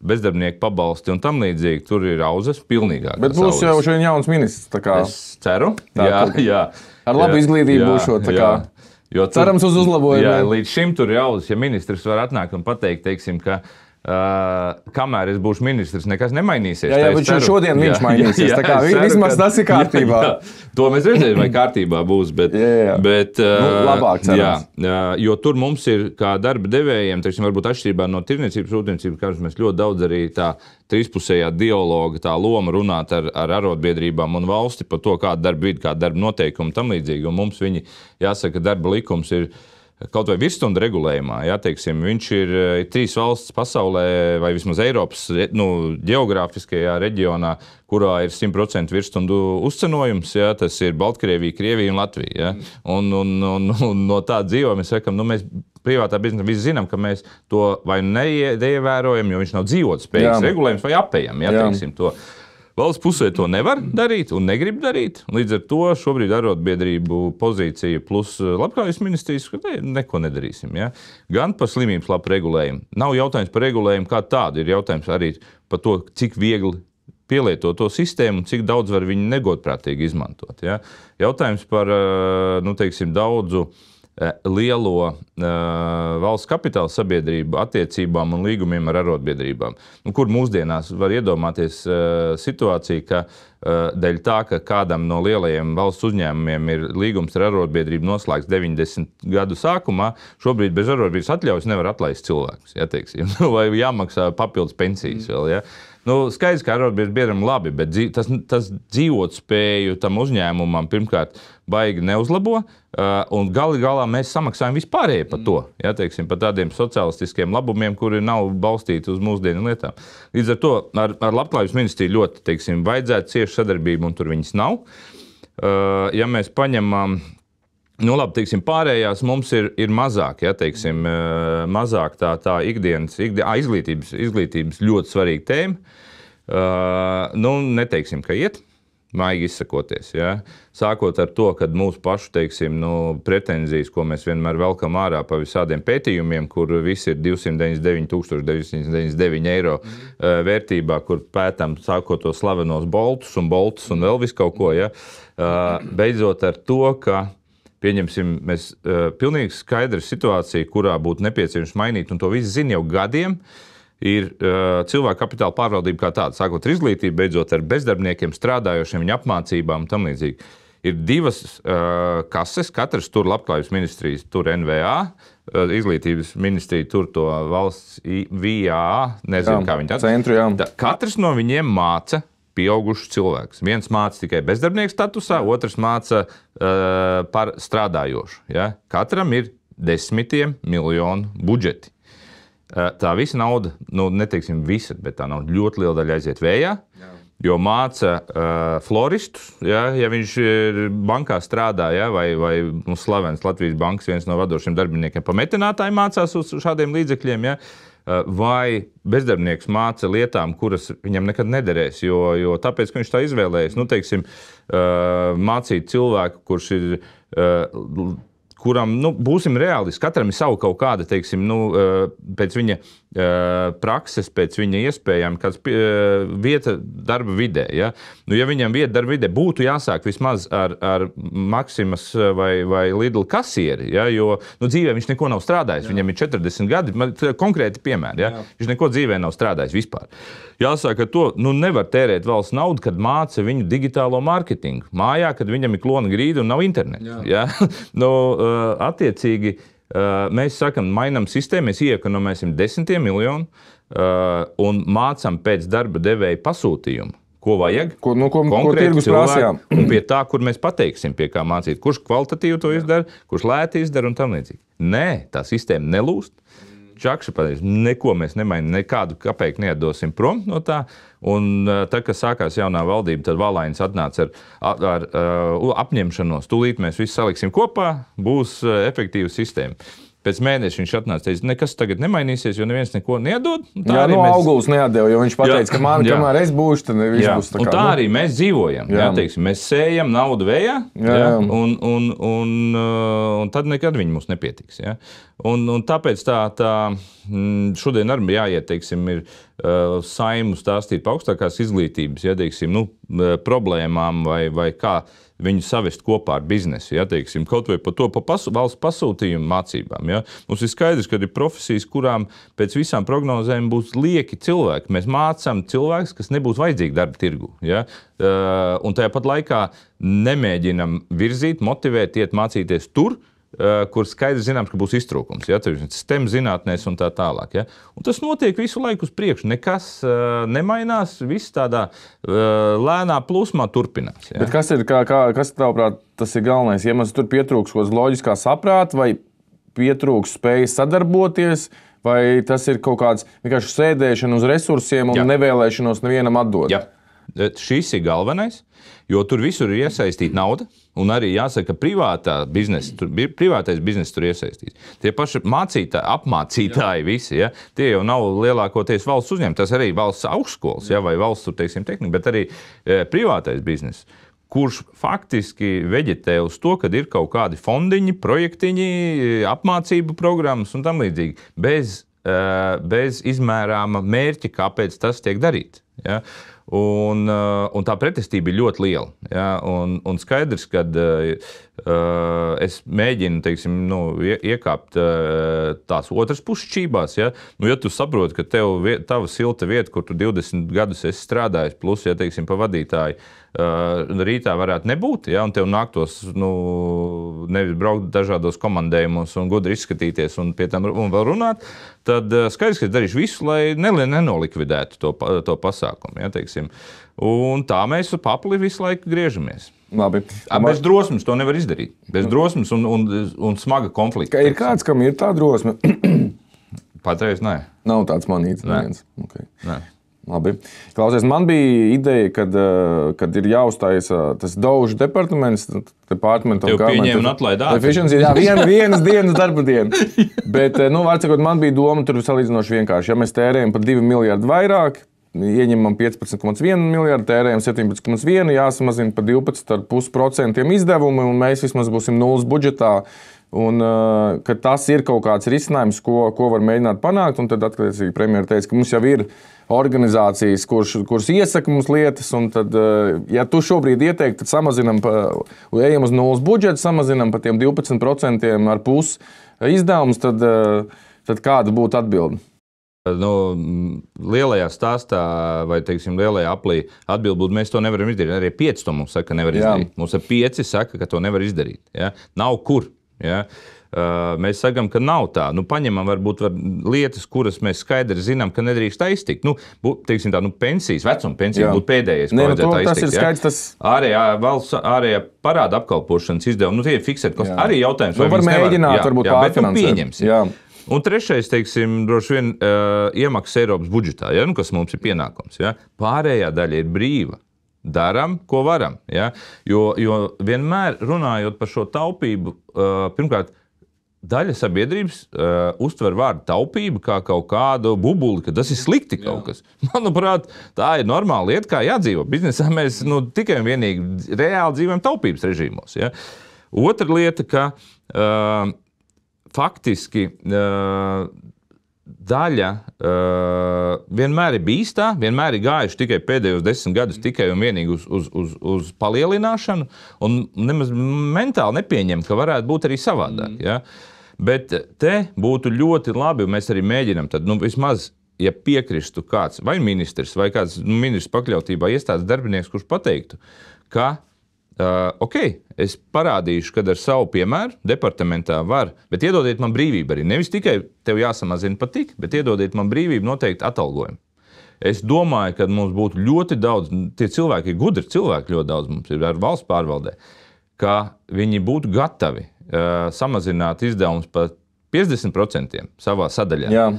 bezdarbnieku pabalsti un tam līdzīgi, tur ir auzas pilnīgāk. Bet būs jau šodien jauns ministrs, tā kā. Es ceru, tā, jā. Ar labu izglītību būšot, tā kā. Jo cerams uz uzlabojumu. Jā, līdz šim tur ir auzas, ja ministrs var atnākt un pateikt, teiksim, ka kamēr es būšu ministrs, nekas nemainīsies. Jā, bet šodien viņš mainīsies. Tā kā vismaz tas ir kārtībā. To mēs redzējām, vai kārtībā būs. Bet, labāk cerams. Jo tur mums ir, kā darba devējiem, teiksim, varbūt atšķirībā no tirniecības, rūpniecības, kā mēs ļoti daudz arī tā trīspusējā dialoga, tā loma runāt ar arotbiedrībām un valsti par to, kāda darba vidi, kāda darba noteikuma tam līdzīgi. Un mums viņi, jāsaka, darba likums ir kaut vai virsstundu regulējumā, teiksim, viņš ir 3 valsts pasaulē, vai vismaz Eiropas geogrāfiskajā reģionā, kurā ir 100% virsstundu uzcenojums. Tas ir Baltkrievija, Krievija un Latvija. Un no tā dzīvo mēs sakam, mēs privātā biznesā visi zinām, ka mēs to vai neievērojam, jo viņš nav dzīvotspējīgs regulējums, vai apējam, teiksim to. Valsts pusē to nevar darīt un negrib darīt. Līdz ar to šobrīd arotbiedrību pozīcija plus labklājības ministrijas, ka neko nedarīsim. Gan par slimības labu regulējumu. Nav jautājums par regulējumu kā tādu, ir jautājums arī par to, cik viegli pielietot to sistēmu un cik daudz var viņu negodprātīgi izmantot. Jautājums par, teiksim, daudzu lielo valsts kapitāla sabiedrību attiecībām un līgumiem ar arotbiedrībām. Kur mūsdienās var iedomāties situāciju, ka dēļ tā, ka kādam no lielajiem valsts uzņēmumiem ir līgums ar arotbiedrību noslēgts 90 gadu sākumā, šobrīd bez arotbiedrības atļaujas nevar atlaist cilvēkus, vai jāmaksā papildus pensijas vēl, skaidrs, ka arotbiedrībām labi, bet tas dzīvot spēju tam uzņēmumam pirmkārt baigi neuzlabo, un galā mēs samaksājam vispārēji par to, par tādiem sociālistiskiem labumiem, kuri nav balstīti uz mūsdienu lietām. Līdz ar to ar labklājības ministriju ļoti, vajadzētu cieši sadarbību, un tur viņas nav. Ja mēs paņemam, pārējās mums ir mazāk, mazāk tā ikdienas izglītības ļoti svarīga tēma. Neteiksim, ka iet, maigi izsakoties. Sākot ar to, ka mūsu pašu pretenzijas, ko mēs vienmēr velkam ārā pa visādiem pētījumiem, kur visi ir 299,999 eiro vērtībā, kur pētam sākot to slavenos boltus un vēl visu kaut ko. Beidzot ar to, ka pieņemsim, mēs pilnīgi skaidra situācija, kurā būtu nepieciešams mainīt, un to visi zina jau gadiem, ir cilvēku kapitāla pārvaldība kā tāda, sākot ar izglītību, beidzot ar bezdarbniekiem, strādājošiem, viņu apmācībām un tam līdzīgi. Ir 2 kases, katrs tur labklājības ministrijas, tur NVA, izglītības ministrija, tur to valsts VA, nezinu, kā viņi tāda. Katrs no viņiem māca pieaugušus cilvēkus. Viens māca tikai bezdarbnieku statusā, otrs māca par strādājošu. Katram ir 10 miljonu budžeti. Tā visa nauda, neteiksim visa, bet tā nauda ļoti liela daļa aiziet vējā, jo māca floristus, ja viņš bankā strādā, vai slavens Latvijas bankas viens no vadošiem darbiniekiem pa metinātāju mācās uz šādiem līdzekļiem, vai bezdarbnieks māca lietām, kuras viņam nekad nederēs, jo tāpēc, ka viņš tā izvēlējas, mācīt cilvēku, kurš ir kuram, būsim reālisti, katram ir savu kaut kāda, pēc viņa prakses, pēc viņa iespējām, kāds vieta darba vidē. Ja viņam vieta darba vidē būtu jāsāk vismaz ar Maximas vai Lidl kasieri, jo dzīvē viņš neko nav strādājis, viņam ir 40 gadi, konkrēti piemēri, viņš neko dzīvē nav strādājis vispār. Jāsaka, to nevar tērēt valsts naudu, kad māca viņu digitālo mārketingu. Mājā, kad viņam ir klona grīda un nav interneta. Attiecīgi, mēs sakam, mainām sistēmu, mēs iekonomēsim 10 miljonu un mācam pēc darba devēja pasūtījumu. Ko vajag? Ko tirgus prasījām? Un pie tā, kur mēs pateiksim, pie kā mācīt. Kurš kvalitatīvi to izdara, kurš lēti izdara un tam līdzīgi. Nē, tā sistēma nelūst. Čakša pateiks, neko mēs nemainām, nekādu kapeiku neatdosim prom no tā. Un tad, kad sākās jaunā valdība, tad Valainis atnāca ar apņemšanos. Tūlīt mēs visi saliksim kopā, būs efektīva sistēma. Pēc mēneša viņš atnāca, teica, nekas tagad nemainīsies, jo neviens neko nedod. Auguls neatdeva, jo viņš pateica, ka kamēr es būšu, tad viss būs tā kā. Un tā arī mēs dzīvojam. Mēs sējam naudu vējā, un tad nekad viņi mums nepietiks. Un tāpēc tā šodien arī jāiet, ir saimu stāstīt par augstākās izglītības, ja, teiksim, problēmām vai kā viņu savest kopā ar biznesu, ja, teiksim, kaut vai par to valsts pasūtījumu mācībām. Ja. Mums ir skaidrs, ka ir profesijas, kurām pēc visām prognozēm būs lieki cilvēki. Mēs mācām cilvēkus, kas nebūs vajadzīgi darba tirgu. Ja. Un tajā pat laikā nemēģinam virzīt, motivēt, iet mācīties tur, kur skaidrs zināms, ka būs iztrūkums, ja, STEM zinātnēs un tā tālāk. Ja. Un tas notiek visu laiku uz priekšu. Nekas nemainās, viss tādā lēnā plūsmā turpinās. Ja. Bet kas ir, kas tavuprāt, tas ir galvenais? Ja mums tur pietrūks kaut kāds loģiskā saprāta vai pietrūks spējas sadarboties, vai tas ir kaut kāds vienkārši sēdēšana uz resursiem un nevēlēšanos nevienam atdot? Ja. Šis ir galvenais, jo tur visur ir iesaistīta nauda, un arī jāsaka, ka privātais bizness tur iesaistīts. Tie paši apmācītāji visi, ja, tie jau nav lielākoties valsts uzņēmumi, tas arī valsts augstskolas, ja, vai valsts, teiksim, tehnika, bet arī privātais bizness, kurš faktiski veģetē uz to, kad ir kaut kādi fondiņi, projektiņi, apmācību programmas un tam līdzīgi, bez izmērāma mērķa, kāpēc tas tiek darīts. Ja. Un tā pretestība ir ļoti liela. Ja? Un skaidrs, ka es mēģinu, teiksim, iekāpt tās otras puses šķībās. Ja? Ja tu saproti, ka tava silta vieta, kur tu 20 gadus esi strādājis, plus, ja, teiksim, pa vadītāju, rītā varētu nebūt, ja? Un tev nāktos nevis braukt dažādos komandējumos un gudri izskatīties un pie tam un vēl runāt, tad skaidrs, ka es darīšu visu, lai nenolikvidētu to pasākumu. Ja? Teiksim. Un tā mēs papli visu laiku griežamies. Labi. Bez drosmes to nevar izdarīt. Bez drosmes un smaga konflikta. Ir kāds, kam ir tā drosme? Patreiz nē. Nav tāds manīts. Okay. Nē. Labi. Klausies, man bija ideja, kad ir jāuzstājas tas Daužu departaments, Tev pieņēma un atlaida ārā. Jā, vienas dienas darba diena. Bet, var sakot, man bija doma tur salīdzinoši vienkārši. Ja mēs tērējam par 2 miljardu vairāk, ieņemam 15,1 miljardu, tērējam 17,1, jāsamazina par 12,5% izdevumi, un mēs vismaz būsim nulles budžetā. Un ka tas ir kaut kāds risinājums, ko var mēģināt panākt. Un tad attiecīgi premjera teica, ka mums jau ir organizācijas, kuras iesaka mums lietas. Un tad, ja tu šobrīd ieteikti, tad samazinam, ejam uz nulles budžetu, samazinam par tiem 12% ar pusi izdevumus, tad kāda būtu atbilde? Lielajā stāstā vai, teiksim, lielajā aplī atbilde būtu, mēs to nevaram izdarīt. Arī 5 to mums saka, ka nevar izdarīt. Mums ar 5 saka, ka to nevar izdarīt. Ja? Nav kur. Ja? Mēs sakām, ka nav tā. Paņemam varbūt lietas, kuras mēs skaidri zinām, ka nedrīkst aiztikt. Teiksim tā, pensijas, vecuma pensija būtu pēdējais, ko vajadzētu aiztikt. Tas ir skaidrs, tas... Ārējā parāda apkalpošanas izdevumi, tie ir fiksēti kosti. Arī jautājums, vai var mēģināt, varbūt pārfinansēt. Un trešais, teiksim, droši vien iemaksas Eiropas budžetā, ja? Kas mums ir pienākums. Ja? Pārējā daļa ir brīva. Daram, ko varam. Ja? Jo vienmēr runājot par šo taupību, pirmkārt, daļa sabiedrības uztver vārdu taupība kā kaut kādu bubuli, ka tas ir slikti kaut kas. Manuprāt, tā ir normāla lieta, kā jādzīvo. Biznesā mēs tikai un vienīgi reāli dzīvojam taupības režīmos. Ja? Otra lieta, ka faktiski daļa vienmēr ir bijis tā, vienmēr ir gājuši tikai pēdējos 10 gadus tikai un vienīgi uz palielināšanu, un nemaz mentāli nepieņem, ka varētu būt arī savādāk. Ja? Bet te būtu ļoti labi, un mēs arī mēģinam, tad vismaz, ja piekristu kāds vai ministrs, vai kāds ministrs pakļautībā iestādes darbinieks, kurš pateiktu, ka ok, es parādīšu, kad ar savu piemēru departamentā var, bet iedodiet man brīvību arī. Nevis tikai tev jāsamazina pat tik, bet iedodiet man brīvību noteikti atalgojumu. Es domāju, ka mums būtu ļoti daudz, tie cilvēki ir gudri, cilvēki ļoti daudz mums ir ar valsts pārvaldē, ka viņi būtu gatavi samazināt izdevumus par 50% savā sadaļā.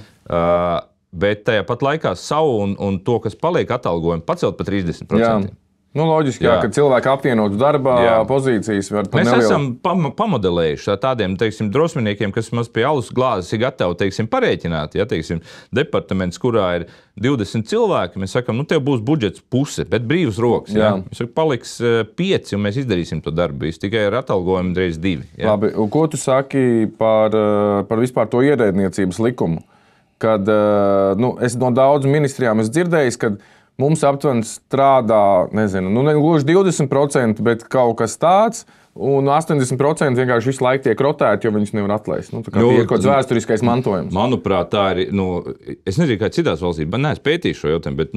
Bet tajā pat laikā savu un to, kas paliek atalgojumu, pacelt par 30%. Loģiski, ka cilvēki apvienotu darbā pozīcijas var par nelielu. Mēs esam pamodelējuši tādiem, teiksim, drosminiekiem, kas mums pie alus glāzes ir gatavi, teiksim, parēķināt. Ja, teiksim, departaments, kurā ir 20 cilvēki, mēs sakam, tev būs budžets puse, bet brīvas rokas. Ja? Mēs sakam, paliks 5, un mēs izdarīsim to darbu. Tikai ar atalgojumu reiz 2. Ja? Labi, un ko tu saki par vispār to ierēdniecības likumu? kad es no daudz ministrijām esmu dzirdējis, ka mums aptuveni strādā, nezinu, ne gluži 20%, bet kaut kas tāds, un 80% vienkārši visu laiku tiek rotēti, jo viņus nevar atlaist. Tā kā tie ir kaut kāds vēsturiskais mantojums. Manuprāt, tā ir, es nezinu, kā citās valstīs, bet neesmu pētījis šo jautājumu, bet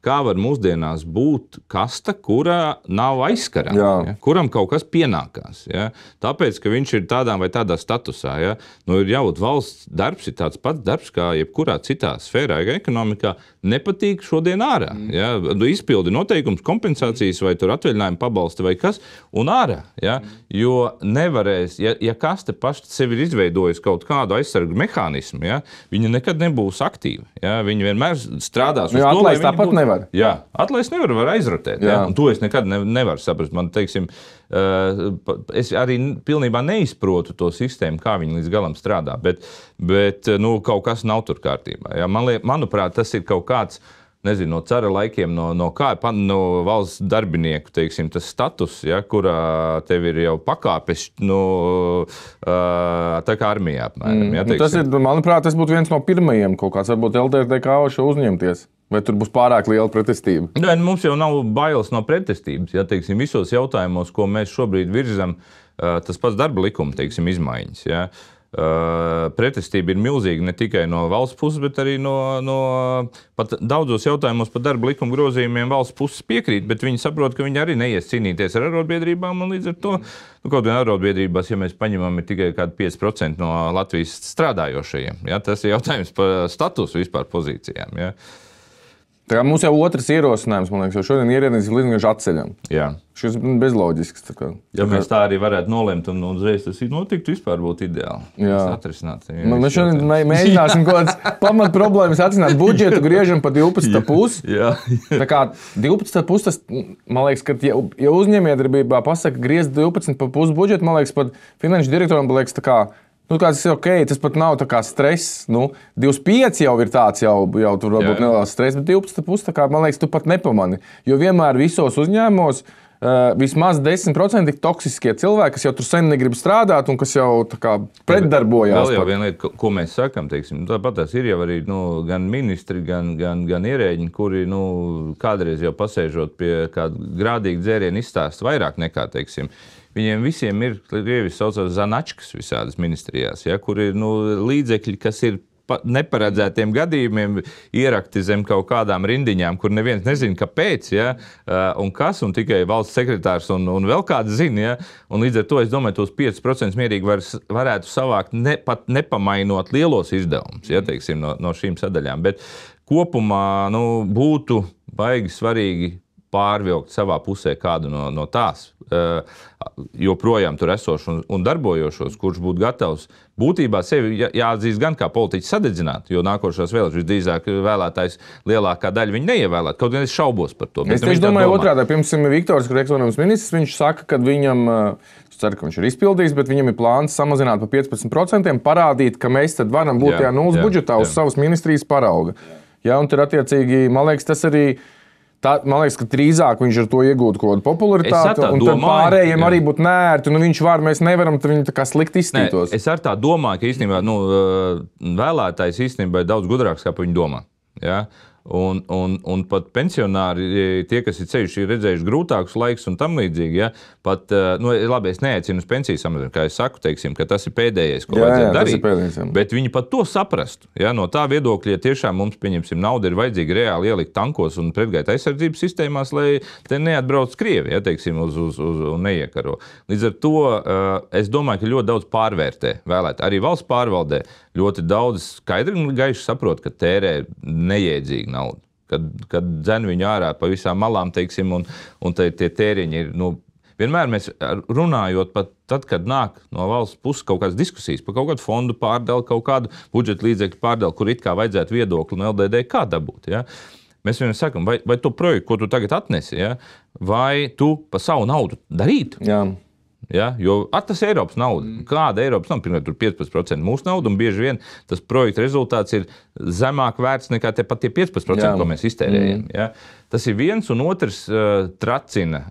kā var mūsdienās būt kasta, kurā nav aizskarama, ja? Kuram kaut kas pienākās, ja? Tāpēc, ka viņš ir tādā vai tādā statusā, ja? Ir jābūt valsts darbs, ir tāds pats darbs, kā jebkurā citā sfērā, ekonomikā, nepatīk šodien ārā, ja? Izpildi noteikums, kompensācijas vai tur atvaļinājumi pabalsti vai kas, un ārā, ja? Jo nevarēs, ja kaste paši sevi ir izveidojis kaut kādu aizsargu mehānismu, ja, viņa nekad nebūs aktīva. Ja, viņa vienmēr strādās uz to, lai viņa tāpat nevar. Jā, atlaist nevar, var aizrotēt. Ja, un to es nekad nevaru saprast. Man, teiksim, es arī pilnībā neizprotu to sistēmu, kā viņi līdz galam strādā, bet kaut kas nav tur kārtībā. Ja. Manuprāt, tas ir kaut kāds, nezinu, no cara laikiem, no valsts darbinieku, teiksim, tas status, ja, kurā tev ir jau pakāpes, tā kā armijā apmēram. Ja, tas ir, manuprāt, tas būtu viens no pirmajiem kaut kāds, varbūt LTTK šo uzņemties. Vai tur būs pārāk liela pretestība? Jā, mums jau nav bailes no pretestības. Ja, teiksim, visos jautājumos, ko mēs šobrīd virzam, tas pats darba likuma, teiksim, izmaiņas. Ja. Pretestība ir milzīga ne tikai no valsts puses, bet arī pat daudzos jautājumos par darba likuma grozījumiem valsts puses piekrīt, bet viņi saprot, ka viņi arī neies cīnīties ar arotbiedrībām, un līdz ar to, kaut vien arotbiedrībās, ja mēs paņemam, ir tikai kādi 5% no Latvijas strādājošajiem. Ja, tas ir jautājums par statusu vispār pozīcijām. Ja. Tā kā mums jau otrs ierosinājums, man liekas, jo šodien ierēdnis ir līdz atceļam. Jā. Šis ir bezloģisks. Ja mēs tā arī varētu nolemt un uzreiz tas notiktu, vispār būtu ideāli. Jā. Atrisināt. Mēs šodien mēģināsim kaut kādas pamat problēmas atrisināt. Budžetu griežam pa 12,5. Jā. Tā kā 12,5, tas, man liekas, ka ja uzņēmējdarbībā pasaka griezt 12,5 budžetu, man liekas, pat finanšu direktoram, man liekas, tā kā kāds ir ok, tas pat nav tā kā stress. 25 jau ir tāds, jau tur varbūt neliels stress, bet 12,5, tā kā, man liekas, tu pat nepamani. Jo vienmēr visos uzņēmumos vismaz 10% ir toksiskie cilvēki, kas jau tur sen negrib strādāt un kas jau tā kā pretdarbojās. Vēl jau viena lieta, ko mēs sakam, teiksim, tāpat tās ir jau arī gan ministri, gan ierēģi, kuri kādreiz jau pasēžot pie kāda grādīga dzēriena izstāsta vairāk nekā, teiksim, viņiem visiem ir, Krievis saucās zanačkas visādas ministrijās, ja, kur ir līdzekļi, kas ir neparedzētiem gadījumiem ierakti zem kaut kādām rindiņām, kur neviens nezina, kāpēc, ja, un kas, un tikai valsts sekretārs un vēl kāds zina. Ja, un līdz ar to es domāju, tos 5% mierīgi varētu savākt pat nepamainot lielos izdevumus, ja, teiksim, no šīm sadaļām. Bet kopumā būtu baigi svarīgi pārvilkt savā pusē kādu no tās, joprojām tur esošu un darbojošos, kurš būtu gatavs būtībā sevi jāatzīst gan kā politiķis sadedzināt, jo nākošās vēlēšanas visdrīzāk vēlētājs lielākā daļa viņi neievēlēt. Kaut gan es šaubos par to. Es tieši domāju otrādi. Piemēram, Viktors, kur ekonomikas ministrs, viņš saka, ka viņam, es ceru, ka viņš ir izpildījis, bet viņam ir plāns samazināt par 15%, parādīt, ka mēs tad varam būt tajā nulles budžetā uz savas ministrijas parauga. Ja, un tur attiecīgi, man liekas, tas arī man liekas, ka drīzāk viņš ar to iegūtu kaut kādu popularitāti, un tad pārējiem arī būtu nērti, viņš var, mēs nevaram, tad viņi tā kā slikti izstītos. Es ar tā domāju, ka īstenībā vēlētājs īstenībā ir daudz gudrāks, kā pa viņu domā. Ja? Un pat pensionāri, tie, kas ir ceļuši, ir redzējuši grūtākus laikus un tam līdzīgi, ja, pat, labi, es neaicinu uz pensiju samazinājumu, kā es saku, teiksim, ka tas ir pēdējais, ko vajadzētu darīt, bet viņi pat to saprastu, ja, no tā viedokļa, ja tiešām mums, pieņemsim, nauda ir vajadzīga reāli ielikt tankos un pretgaita aizsardzības sistēmās, lai te neatbrauc Krievi, ja, teiksim, un neiekaro. Līdz ar to es domāju, ka ļoti daudz pārvērtē vēlēt, arī valsts pārvaldē ļoti daudz skaidri un gaiši saprot, ka tērē nejēdzīgi naudu, kad dzen viņu ārā pa visām malām, teiksim, un tie tēriņi ir, vienmēr mēs runājot pat tad, kad nāk no valsts puses kaut kādas diskusijas par kaut kādu fondu pārdali, kaut kādu budžeta līdzekļu pārdali, kur it kā vajadzētu viedokli no LDD kā dabūt, ja? Mēs vienmēr sakam, vai to projektu, ko tu tagad atnesi, ja? Vai tu pa savu naudu darītu? Jā. Ja, jo tas ir Eiropas nauda. Kāda Eiropas nauda? Pirmkārt, tur 15% mūsu nauda, un bieži vien tas projekta rezultāts ir zemāk vērts nekā pat tie 15%, ko mēs iztērējam. Ja. Tas ir viens, un otrs tracina,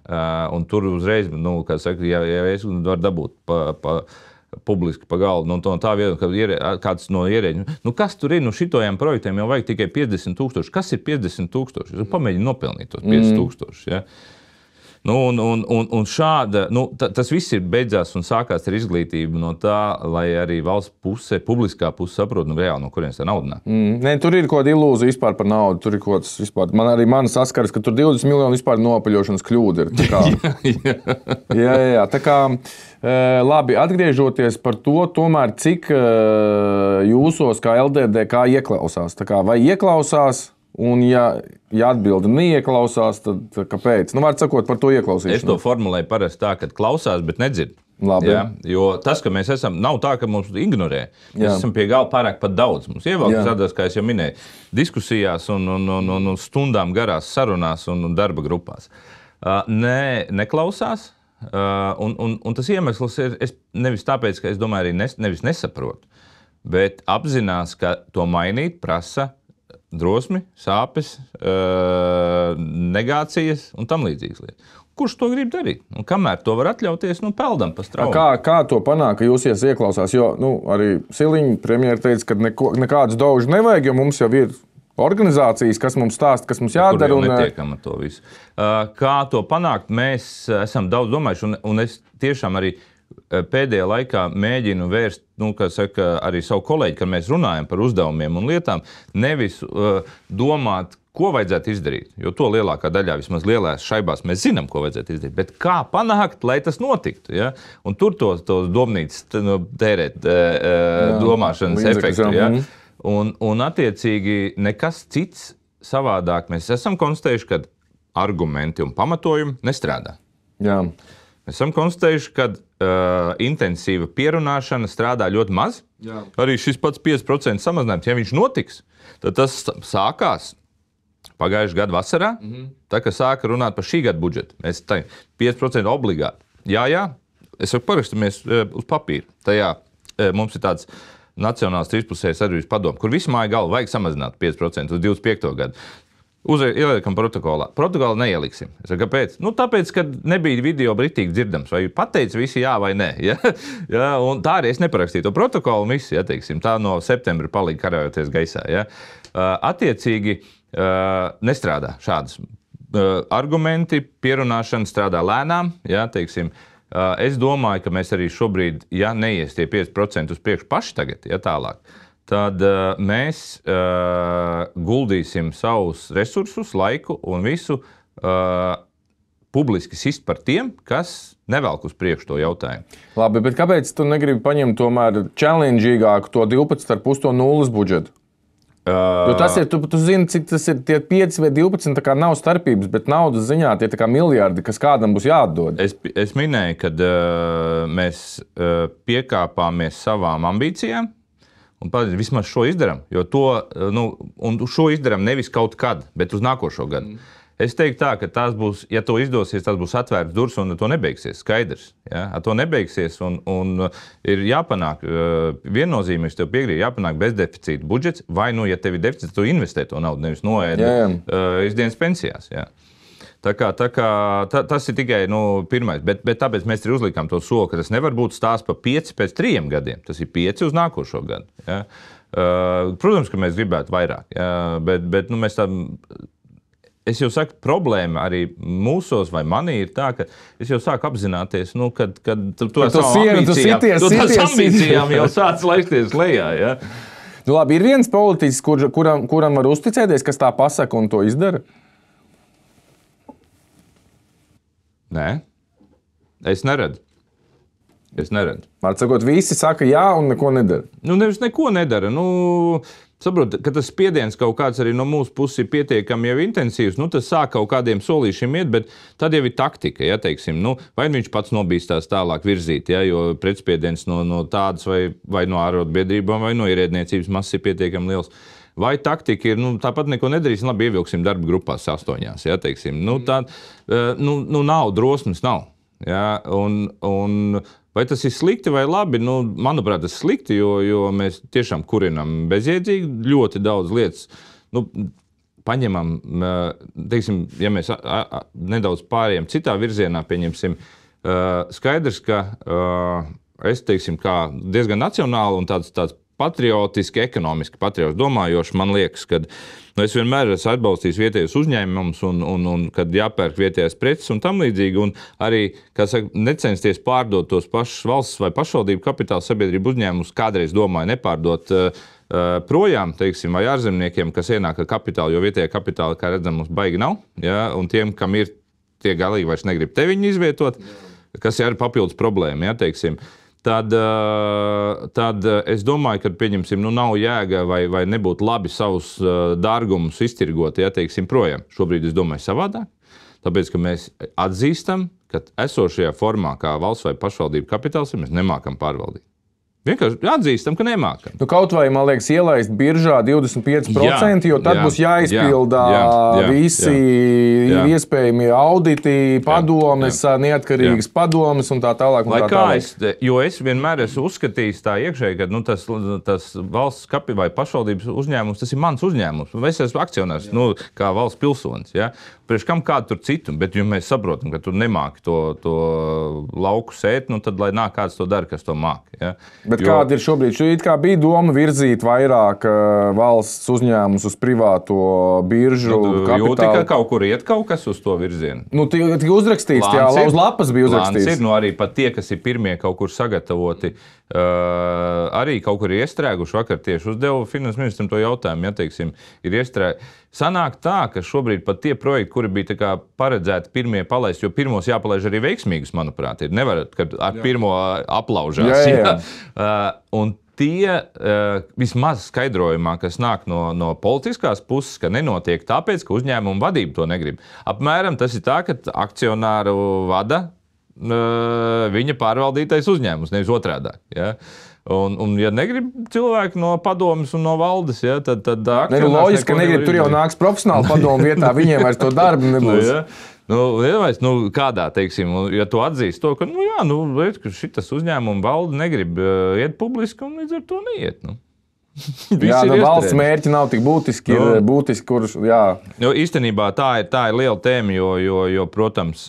un tur uzreiz, kā saka, ja es varu dabūt publiski pa galdu, no tā vieta, ka kāds no ierēģiem, kas tur ir, šitojām projektiem jau vajag tikai 50,000. Kas ir 50,000? Pamēģini nopelnīt tos 50,000, ja? Un šāda, tas viss ir beidzās un sākās ar izglītību no tā, lai arī valsts puse, publiskā puse saprot, reāli no kurienes tā nauda nāk. Nē, tur ir kaut kāda ilūzija vispār par naudu. Tur ir kaut kas vispār. Man saskaras, ka tur 20 miljoni vispār nopaļošanas kļūda ir. Jā. Tā kā, labi, atgriežoties par to, tomēr cik jūsos kā LDD kā ieklausās? Tā kā, vai ieklausās? Un, ja atbildi neieklausās, tad kāpēc? Var sakot par to ieklausīšanu. Es to formulēju parasti tā, ka klausās, bet nedzird. Labi. Ja? Jo tas, ka mēs esam, nav tā, ka mums ignorē. Mēs esam pie gala pārāk pat daudz. Mums ievelkas tādās, kā es jau minēju, diskusijās un stundām garās sarunās un darba grupās. Neklausās. Un tas iemesls ir nevis tāpēc, ka es domāju, arī nevis nesaprotu, bet apzinās, ka to mainīt prasa drosmi, sāpes, negācijas un tam līdzīgas lietas. Kurš to grib darīt? Un kamēr to var atļauties, peldam pa straumu. Kā to panākt, ka jūs ieklausās? Jo arī Siliņa premjera teica, ka nekādus daužu nevajag, jo mums jau ir organizācijas, kas mums stāsta, kas mums jādara. Kur jau netiekam ar to visu. Kā to panākt, mēs esam daudz domājuši, un es tiešām arī pēdējā laikā mēģinu vērst, arī savu kolēģi, kad mēs runājam par uzdevumiem un lietām, nevis domāt, ko vajadzētu izdarīt, jo to lielākā daļā, vismaz lielās šaibās, mēs zinām, ko vajadzētu izdarīt, bet kā panākt, lai tas notiktu, ja? Un tur tos domnīcas tērēt domāšanas efektu, ja? Un attiecīgi nekas cits savādāk mēs esam konstatējuši, ka argumenti un pamatojumi nestrādā. Jā. Mēs esam konstatējuši, ka intensīva pierunāšana strādā ļoti maz. Jā. Arī šis pats 5% samazinājums, ja viņš notiks, tad tas sākās pagājušā gada vasarā, tā kā sāka runāt par šī gada budžetu. Mēs 5% obligāti. Jā, es saku, parakstāmies uz papīra. Tajā mums ir tāds Nacionāls trīspusējs sadarbības padomu, kur visu māju galvu vajag samazināt 5% uz 25. gadu. Ieliekam protokolā. Protokolā neieliksim. Es saku, kāpēc? Tāpēc, ka nebija video britīgi dzirdams. Vai pateica visi jā vai nē. Ja? Ja? Un tā arī es neparakstīju to protokolu. Visi, ja, teiksim, tā no septembra palika karājoties gaisā. Ja? Attiecīgi nestrādā šādas argumenti. Pierunāšana strādā lēnām. Ja? Teiksim, es domāju, ka mēs arī šobrīd, ja neies tie 5% uz priekšu paši tagad, ja tālāk, tad mēs guldīsim savus resursus, laiku un visu publiski sist par tiem, kas nevelk uz priekšu to jautājumu. Labi, bet kāpēc tu negribi paņemt tomēr challengeīgāku to 12,5 to nulles budžetu? Jo tas ir, tu zini, cik tas ir tie 5 vai 12, tā kā nav starpības, bet naudas ziņā tie tā kā miljardi, kas kādam būs jāatdod. Es minēju, ka mēs piekāpāmies savām ambīcijām, un vismaz šo izdarām, jo un šo izdarām nevis kaut kad, bet uz nākošo gadu. Es teiktu tā, ka tās būs, ja to izdosies, tas būs atvērts durvis un to nebeigsies, skaidrs. Ja? Ar to nebeigsies un ir jāpanāk, viennozīmīgi tev piekrīt, jāpanāk bezdeficīta budžets, vai ja tev ir deficīts, tu investē to naudu, nevis noēd izdienas pensijās. Ja? Tā kā tas ir tikai pirmais, bet tāpēc mēs arī uzlikām to soli, ka tas nevar būt stāsts par 5 pēc 3 gadiem, tas ir 5 uz nākošo gadu. Ja? Protams, ka mēs gribētu vairāk, ja? bet mēs tā... Es jau saku, problēma arī mūsos vai manī ir tā, ka es jau sāku apzināties, kad tu ar savām ambīcijām jau sāc laisties lejā. Ja? Labi, ir viens politiķis, kuram var uzticēties, kas tā pasaka un to izdara? Nē, es neredzu. Var sakot, visi saka jā un neko nedara. Nevis neko nedara. Saprotu, ka tas spiediens kaut kāds arī no mūsu puses ir pietiekami jau intensīvs. Tas sāk kaut kādiem solīšiem iet, bet tad jau ir taktika. Ja, teiksim, vai viņš pats nobīstās tālāk virzīt, ja, jo pretspiediens no tādas vai no ārotbiedrībām vai no ierēdniecības masas ir pietiekami liels. Vai taktika ir, tāpat neko nedarīsim, labi ievilksim darba grupās 8. Ja, teiksim, nav, drosmes nav. Ja, un vai tas ir slikti vai labi? Manuprāt, tas ir slikti, jo mēs tiešām kurinam bezjēdzīgi ļoti daudz lietas. Paņemam, teiksim, ja mēs nedaudz pārējām citā virzienā, pieņemsim, skaidrs, ka es teiksim, kā diezgan nacionāli un tāds patriotiski, ekonomiski patriotiski domājoši, man liekas, ka es vienmēr esmu atbalstījis vietējos uzņēmumus un kad jāpērk vietējās preces un tam līdzīgi, un arī, kā saka, necensties pārdot tos pašus valsts vai pašvaldību kapitāla sabiedrību uzņēmumus, kādreiz domāju nepārdot projām, teiksim, vai ārzemniekiem, kas ienāk ar kapitālu, jo vietējā kapitāla, kā redzam, mums baigi nav, ja? Un tiem, kam ir, tie galīgi vairs negrib te viņu izvietot, kas ir papildus problēma, ja, teiksim. Tad es domāju, ka, pieņemsim, nav jēga vai nebūtu labi savus dārgumus iztirgot, ja, teiksim, projām. Šobrīd es domāju savādāk, tāpēc, ka mēs atzīstam, ka esošajā formā, kā valsts vai pašvaldību kapitāls, mēs nemākam pārvaldīt. Vienkārši atzīstam, ka nemākam. Kaut vai, man liekas, ielaist biržā 25%, jo tad būs jāizpildā visi iespējami auditi, padomes, neatkarīgas padomes un tā tālāk. Un tā tālāk. Jo es vienmēr esmu uzskatījis tā iekšēji, ka tas valsts vai pašvaldības uzņēmums, tas ir mans uzņēmums. Es esmu akcionārs, kā valsts pilsonis. Ja? Priekš kam kādu tur citu, bet ja mēs saprotam, ka tur nemāki to lauku sēt, tad lai nāk kāds to dara, kas to māki. Ja? Bet kāda ir šobrīd? Šeit kā bija doma virzīt vairāk valsts uzņēmumus uz privāto biržu kapitālu? Jūti, ka kaut kur iet kaut kas uz to virzienu. Tik uzrakstīts, uz lapas bija uzrakstīts. Plāns ir, arī pat tie, kas ir pirmie kaut kur sagatavoti, arī kaut kur ir iestrēguši. Vakar tieši uzdevu finanses ministram to jautājumu, ja, teiksim, ir iestrēguši. Sanāk tā, ka šobrīd pat tie projekti, kuri bija paredzēti pirmie palaist, jo pirmos jāpalaiž arī veiksmīgus, manuprāt, ir. Nevarat, kad ar pirmo aplaužās. Jā. Un tie vismaz skaidrojumā, kas nāk no politiskās puses, ka nenotiek tāpēc, ka uzņēmuma vadība to negrib. Apmēram tas ir tā, ka akcionāru vada viņa pārvaldītais uzņēmums, nevis otrādāk. Ja? Un ja negrib cilvēki no padomes un no valdes, ja, tad loģiski, ka negrib, tur jau nāks profesionāli padomu vietā, viņiem vairs to darbu nebūs. Kādā, teiksim, ja tu atzīst to, ka, ka šitas uzņēmuma valde negrib iet publiski un līdz ar to neiet, valsts mērķi nav tik būtiski, ir būtiski, kurš, Jo īstenībā tā ir liela tēma, jo protams,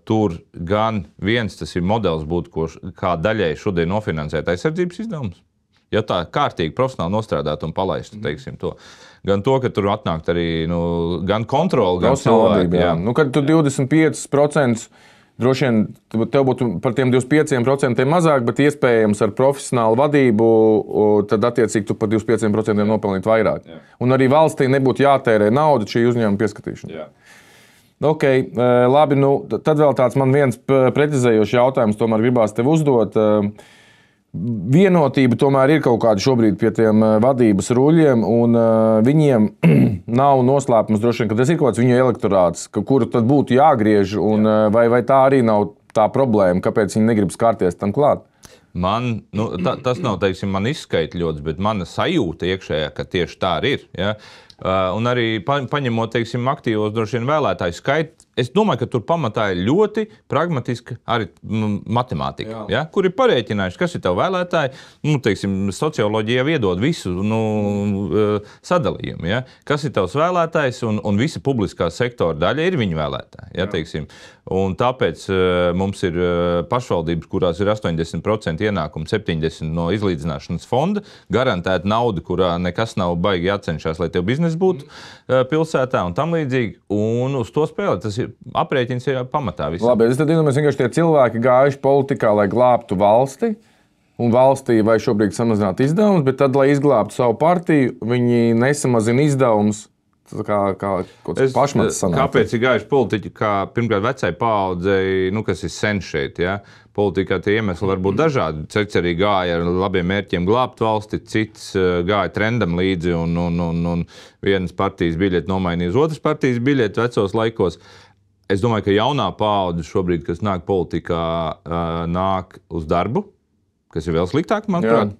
tur gan viens tas ir modelis būtu, kā daļai šodien nofinansēt aizsardzības izdevumus. Ja tā kārtīgi profesionāli nostrādāt un palaistu, teiksim, to. Gan to, ka tur atnākt arī, gan kontroli, gan cilvēki. Kad tu 25%, droši vien tev būtu par tiem 25% mazāk, bet iespējams ar profesionālu vadību, tad attiecīgi tu par 25% nopelnīt vairāk. Jā. Un arī valstī nebūtu jātērē nauda šī uzņēmuma pieskatīšana. Ok, labi, tad vēl tāds man viens precizējošs jautājums tomēr gribās tev uzdot. Vienotība tomēr ir kaut kāda šobrīd pie tiem vadības ruļiem, un viņiem nav noslēpums droši vien, ka tas ir kaut kāds viņu elektorāts, kuru tad būtu jāgriež, un vai tā arī nav tā problēma, kāpēc viņi negrib skārties tam klāt? Tas nav, teiksim, man izskaitļots, bet mana sajūta iekšējā, ka tieši tā arī ir. Ja? Un arī paņemot, teiksim, aktīvos droši vien vēlētāju skaitu, es domāju, ka tur pamatā ir ļoti pragmatiska arī matemātika, ja? Kur ir parēķinājuši, kas ir tavu vēlētāji, teiksim, socioloģija iedod visu sadalījumu, ja? Kas ir tavs vēlētājs, un visa publiskā sektora daļa ir viņa vēlētāji, ja? Teiksim. Un tāpēc mums ir pašvaldības, kurās ir 80% ienākumu, 70% no izlīdzināšanas fonda, garantēta nauda, kurā nekas nav baigi jācenšas, lai tev biznesa būtu pilsētā un tam līdzīgi, un uz to spēlē. Tas ir aprēķins ir pamatā visam. Labi, es tad domāju, vienkārši tie cilvēki gājuši politikā, lai glābtu valsti, un valstī vai šobrīd samazināt izdevumus, bet tad, lai izglābtu savu partiju, viņi nesamazina izdevumus. Kāpēc ir gājuši politiķi, kā pirmkārt vecai paaudzei, kas ir sen šeit, ja? Politikā tie iemesli var būt dažādi. Cits arī gāja ar labiem mērķiem glābt valsti, cits gāja trendam līdzi un vienas partijas biļeti nomainīja uz otras partijas biļeti vecos laikos. Es domāju, ka jaunā paudze šobrīd, kas nāk politikā, nāk uz darbu, kas ir vēl sliktāk, manuprāt.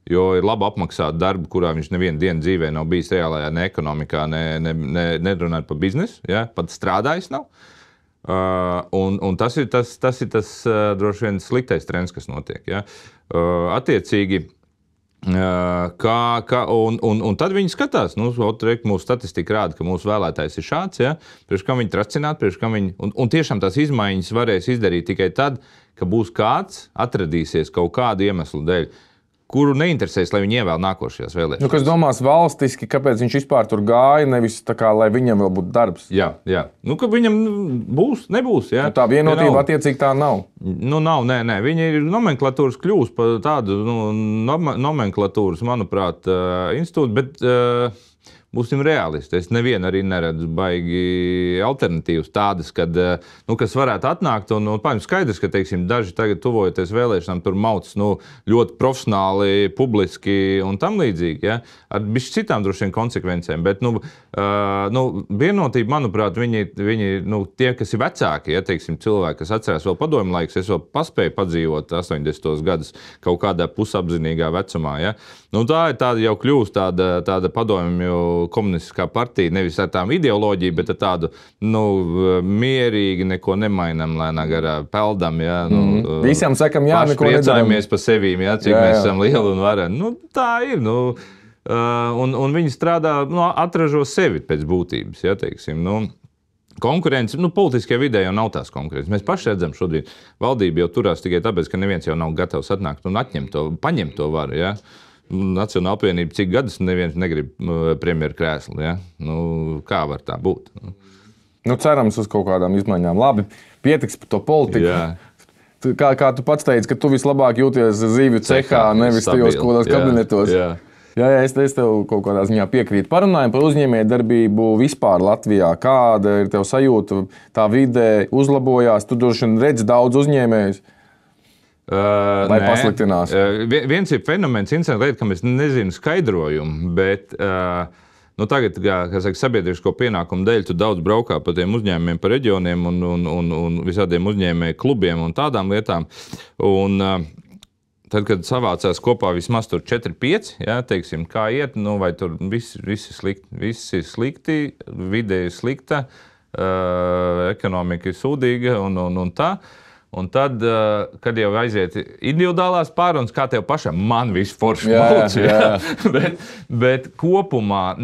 Jo ir labi apmaksāt darbu, kurā viņš nevienu dienu dzīvē nav bijis reālajā ne ekonomikā, nerunājot par biznesu, ja? Pat strādājis nav. Un tas ir tas droši vien sliktais trends, kas notiek. Ja? Attiecīgi, Un tad viņi skatās, mūsu statistika rāda, ka mūsu vēlētājs ir šāds, ja? Priekš kam viņi tracināt, un tiešām tās izmaiņas varēs izdarīt tikai tad, ka būs kāds atradīsies kaut kādu iemeslu dēļ, kuru neinteresēs, lai viņi ievēl nākošajās vēlēšanās. Kas domās valstiski, kāpēc viņš vispār tur gāja, nevis tā kā, lai viņam vēl būtu darbs. Jā. Ka viņam būs, nebūs. Jā. Tā vienotība attiecīgi tā nav. Nav, nē. Viņi ir nomenklatūras kļūst par tādu nomenklatūras, manuprāt, institūtu, bet būsim realisti. Es nevienu arī neredzu baigi alternatīvas tādas, kas varētu atnākt. Skaidrs, ka daži tagad tuvojoties vēlēšanām, tur mauc ļoti profesionāli, publiski un tam līdzīgi. Ja? Ar bišķi citām droši vien konsekvencēm. Bet vienotība, manuprāt, viņi tie, kas ir vecāki, ja, cilvēki, kas atcerās vēl padomju laikus, es vēl paspēju padzīvot 80. gadus kaut kādā pusapzinīgā vecumā. Ja? Tā ir tāda jau kļūst tāda padomju komunistiskā partija, nevis ar tām ideoloģiju, bet ar tādu mierīgi, neko nemainam, lēnā garā peldam. Ja, visiem sakam, jā, neko nedaram. Priecājamies par sevīm, ja, cik mēs esam lieli un vareni. Tā ir. Un viņi strādā, atražo sevi pēc būtības. Ja, konkurence, politiskajā vidē jau nav tās konkurences. Mēs paši redzam šodien, valdība jau turās tikai tāpēc, ka neviens jau nav gatavs atnākt un paņemt to varu. Ja. Nacionāla apvienība cik gadus neviens negrib premjeru krēslu. Ja? Kā var tā būt? Cerams uz kaut kādām izmaiņām. Labi, pietiks par to politiku. Kā tu pats teici, ka tu vislabāk jūties zivju cehā, nevis tajos kādos kabinetos. Jā, es tev kaut kādā ziņā piekrītu. Parunājam par uzņēmējdarbību vispār Latvijā. Kāda ir tev sajūta? Tā vidē uzlabojās, tu droši vien redzi daudz uzņēmējus. Vai pasliktinās? Viens ir fenomens, interesanta lieta, kam es nezinu skaidrojumu, bet tagad, kā saka, sabiedrisko pienākumu dēļ, tu daudz braukā pa tiem uzņēmumiem, pa reģioniem un visādiem uzņēmēju klubiem un tādām lietām. Un tad, kad savācās kopā vismaz tur 4-5, ja, kā iet, vai tur viss ir slikti, vide ir slikta, ekonomika ir sūdīga un tā. Un tad, kad jau aiziet individuālās pārunas, kā tev pašam, man viss forši malc. Bet kopumā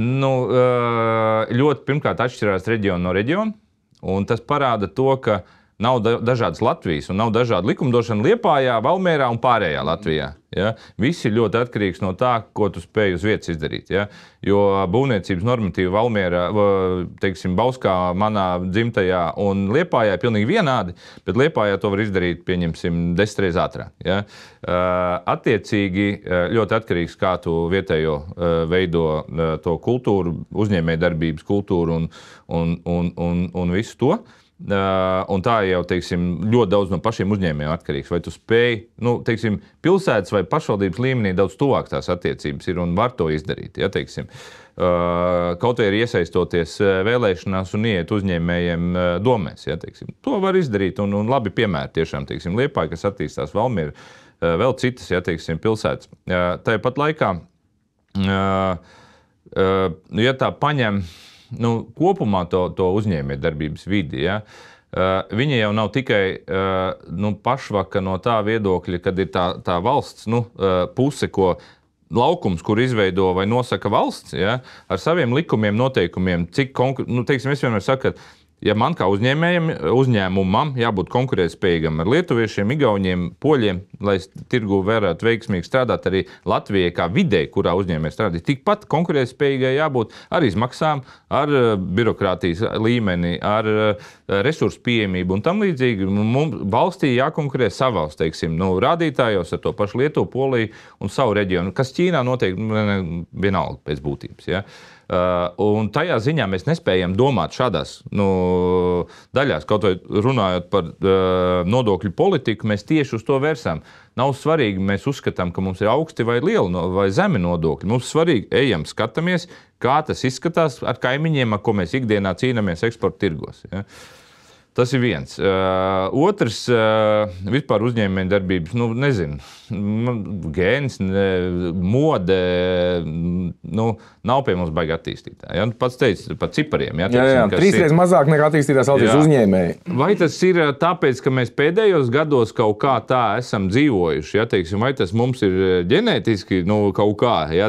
ļoti pirmkārt atšķirās reģionu no reģiona. Un tas parāda to, ka nav dažādas Latvijas un nav dažāda likumdošana Liepājā, Valmierā un pārējā Latvijā. Ja? Viss ir ļoti atkarīgs no tā, ko tu spēj uz vietas izdarīt. Ja? Jo būvniecības normatīvi Valmierā, Bauskā, manā dzimtajā un Liepājā ir pilnīgi vienādi, bet Liepājā to var izdarīt, pieņemsim, 10 reizes ātrāk. Ja? Attiecīgi ļoti atkarīgs, kā tu vietējo veido to kultūru, uzņēmējdarbības kultūru un visu to. Un tā jau, ļoti daudz no pašiem uzņēmējiem atkarīgs. Vai tu spēj, pilsētas vai pašvaldības līmenī daudz tuvāk tās attiecības ir un var to izdarīt. Ja, kaut vai ir iesaistoties vēlēšanās un iet uzņēmējiem domēs. Ja, to var izdarīt un labi piemēri tiešām, Liepāja, kas attīstās Valmiera, vēl citas, ja, pilsētas. Tāpat laikā, ja tā paņem kopumā to uzņēmējdarbības vidi, ja, viņa jau nav tikai pašvaka no tā viedokļa, kad ir tā valsts puse, ko laukums, kur izveido vai nosaka valsts, ja, ar saviem likumiem, noteikumiem, cik es vienmēr saku, ka ja man kā uzņēmumam jābūt konkurētspējīgam ar lietuviešiem, igauniem, poļiem, lai tirgu varētu veiksmīgi strādāt arī Latvijai kā vidē, kurā uzņēmēji strādā, tikpat konkurētspējīgai jābūt ar izmaksām, ar birokrātijas līmeni, ar resursu pieejamību un tam līdzīgi. Mums valstī jākonkurē savās, rādītājos ar to pašu Lietuvu, Poliju un savu reģionu, kas Ķīnā noteikti vienalga pēc būtības. Ja? Un tajā ziņā mēs nespējam domāt šādās daļās, kaut vai runājot par nodokļu politiku, mēs tieši uz to vērsām. Nav svarīgi, mēs uzskatām, ka mums ir augsti vai lieli vai zemi nodokļi. Mums svarīgi, ejam, skatāmies, kā tas izskatās ar kaimiņiem, ar ko mēs ikdienā cīnāmies eksporta tirgos. Ja? Tas ir viens. Otrs, vispār uzņēmēju darbības, nezinu, gēns, mode, nav pie mums baigi attīstītā. Ja? Pats teici par cipariem. Ja? Jā, 3 reizes mazāk nekā attīstītās Latvijas uzņēmēji. Vai tas ir tāpēc, ka mēs pēdējos gados kaut kā tā esam dzīvojuši? Ja? Vai tas mums ir ģenētiski kaut kā? Ja?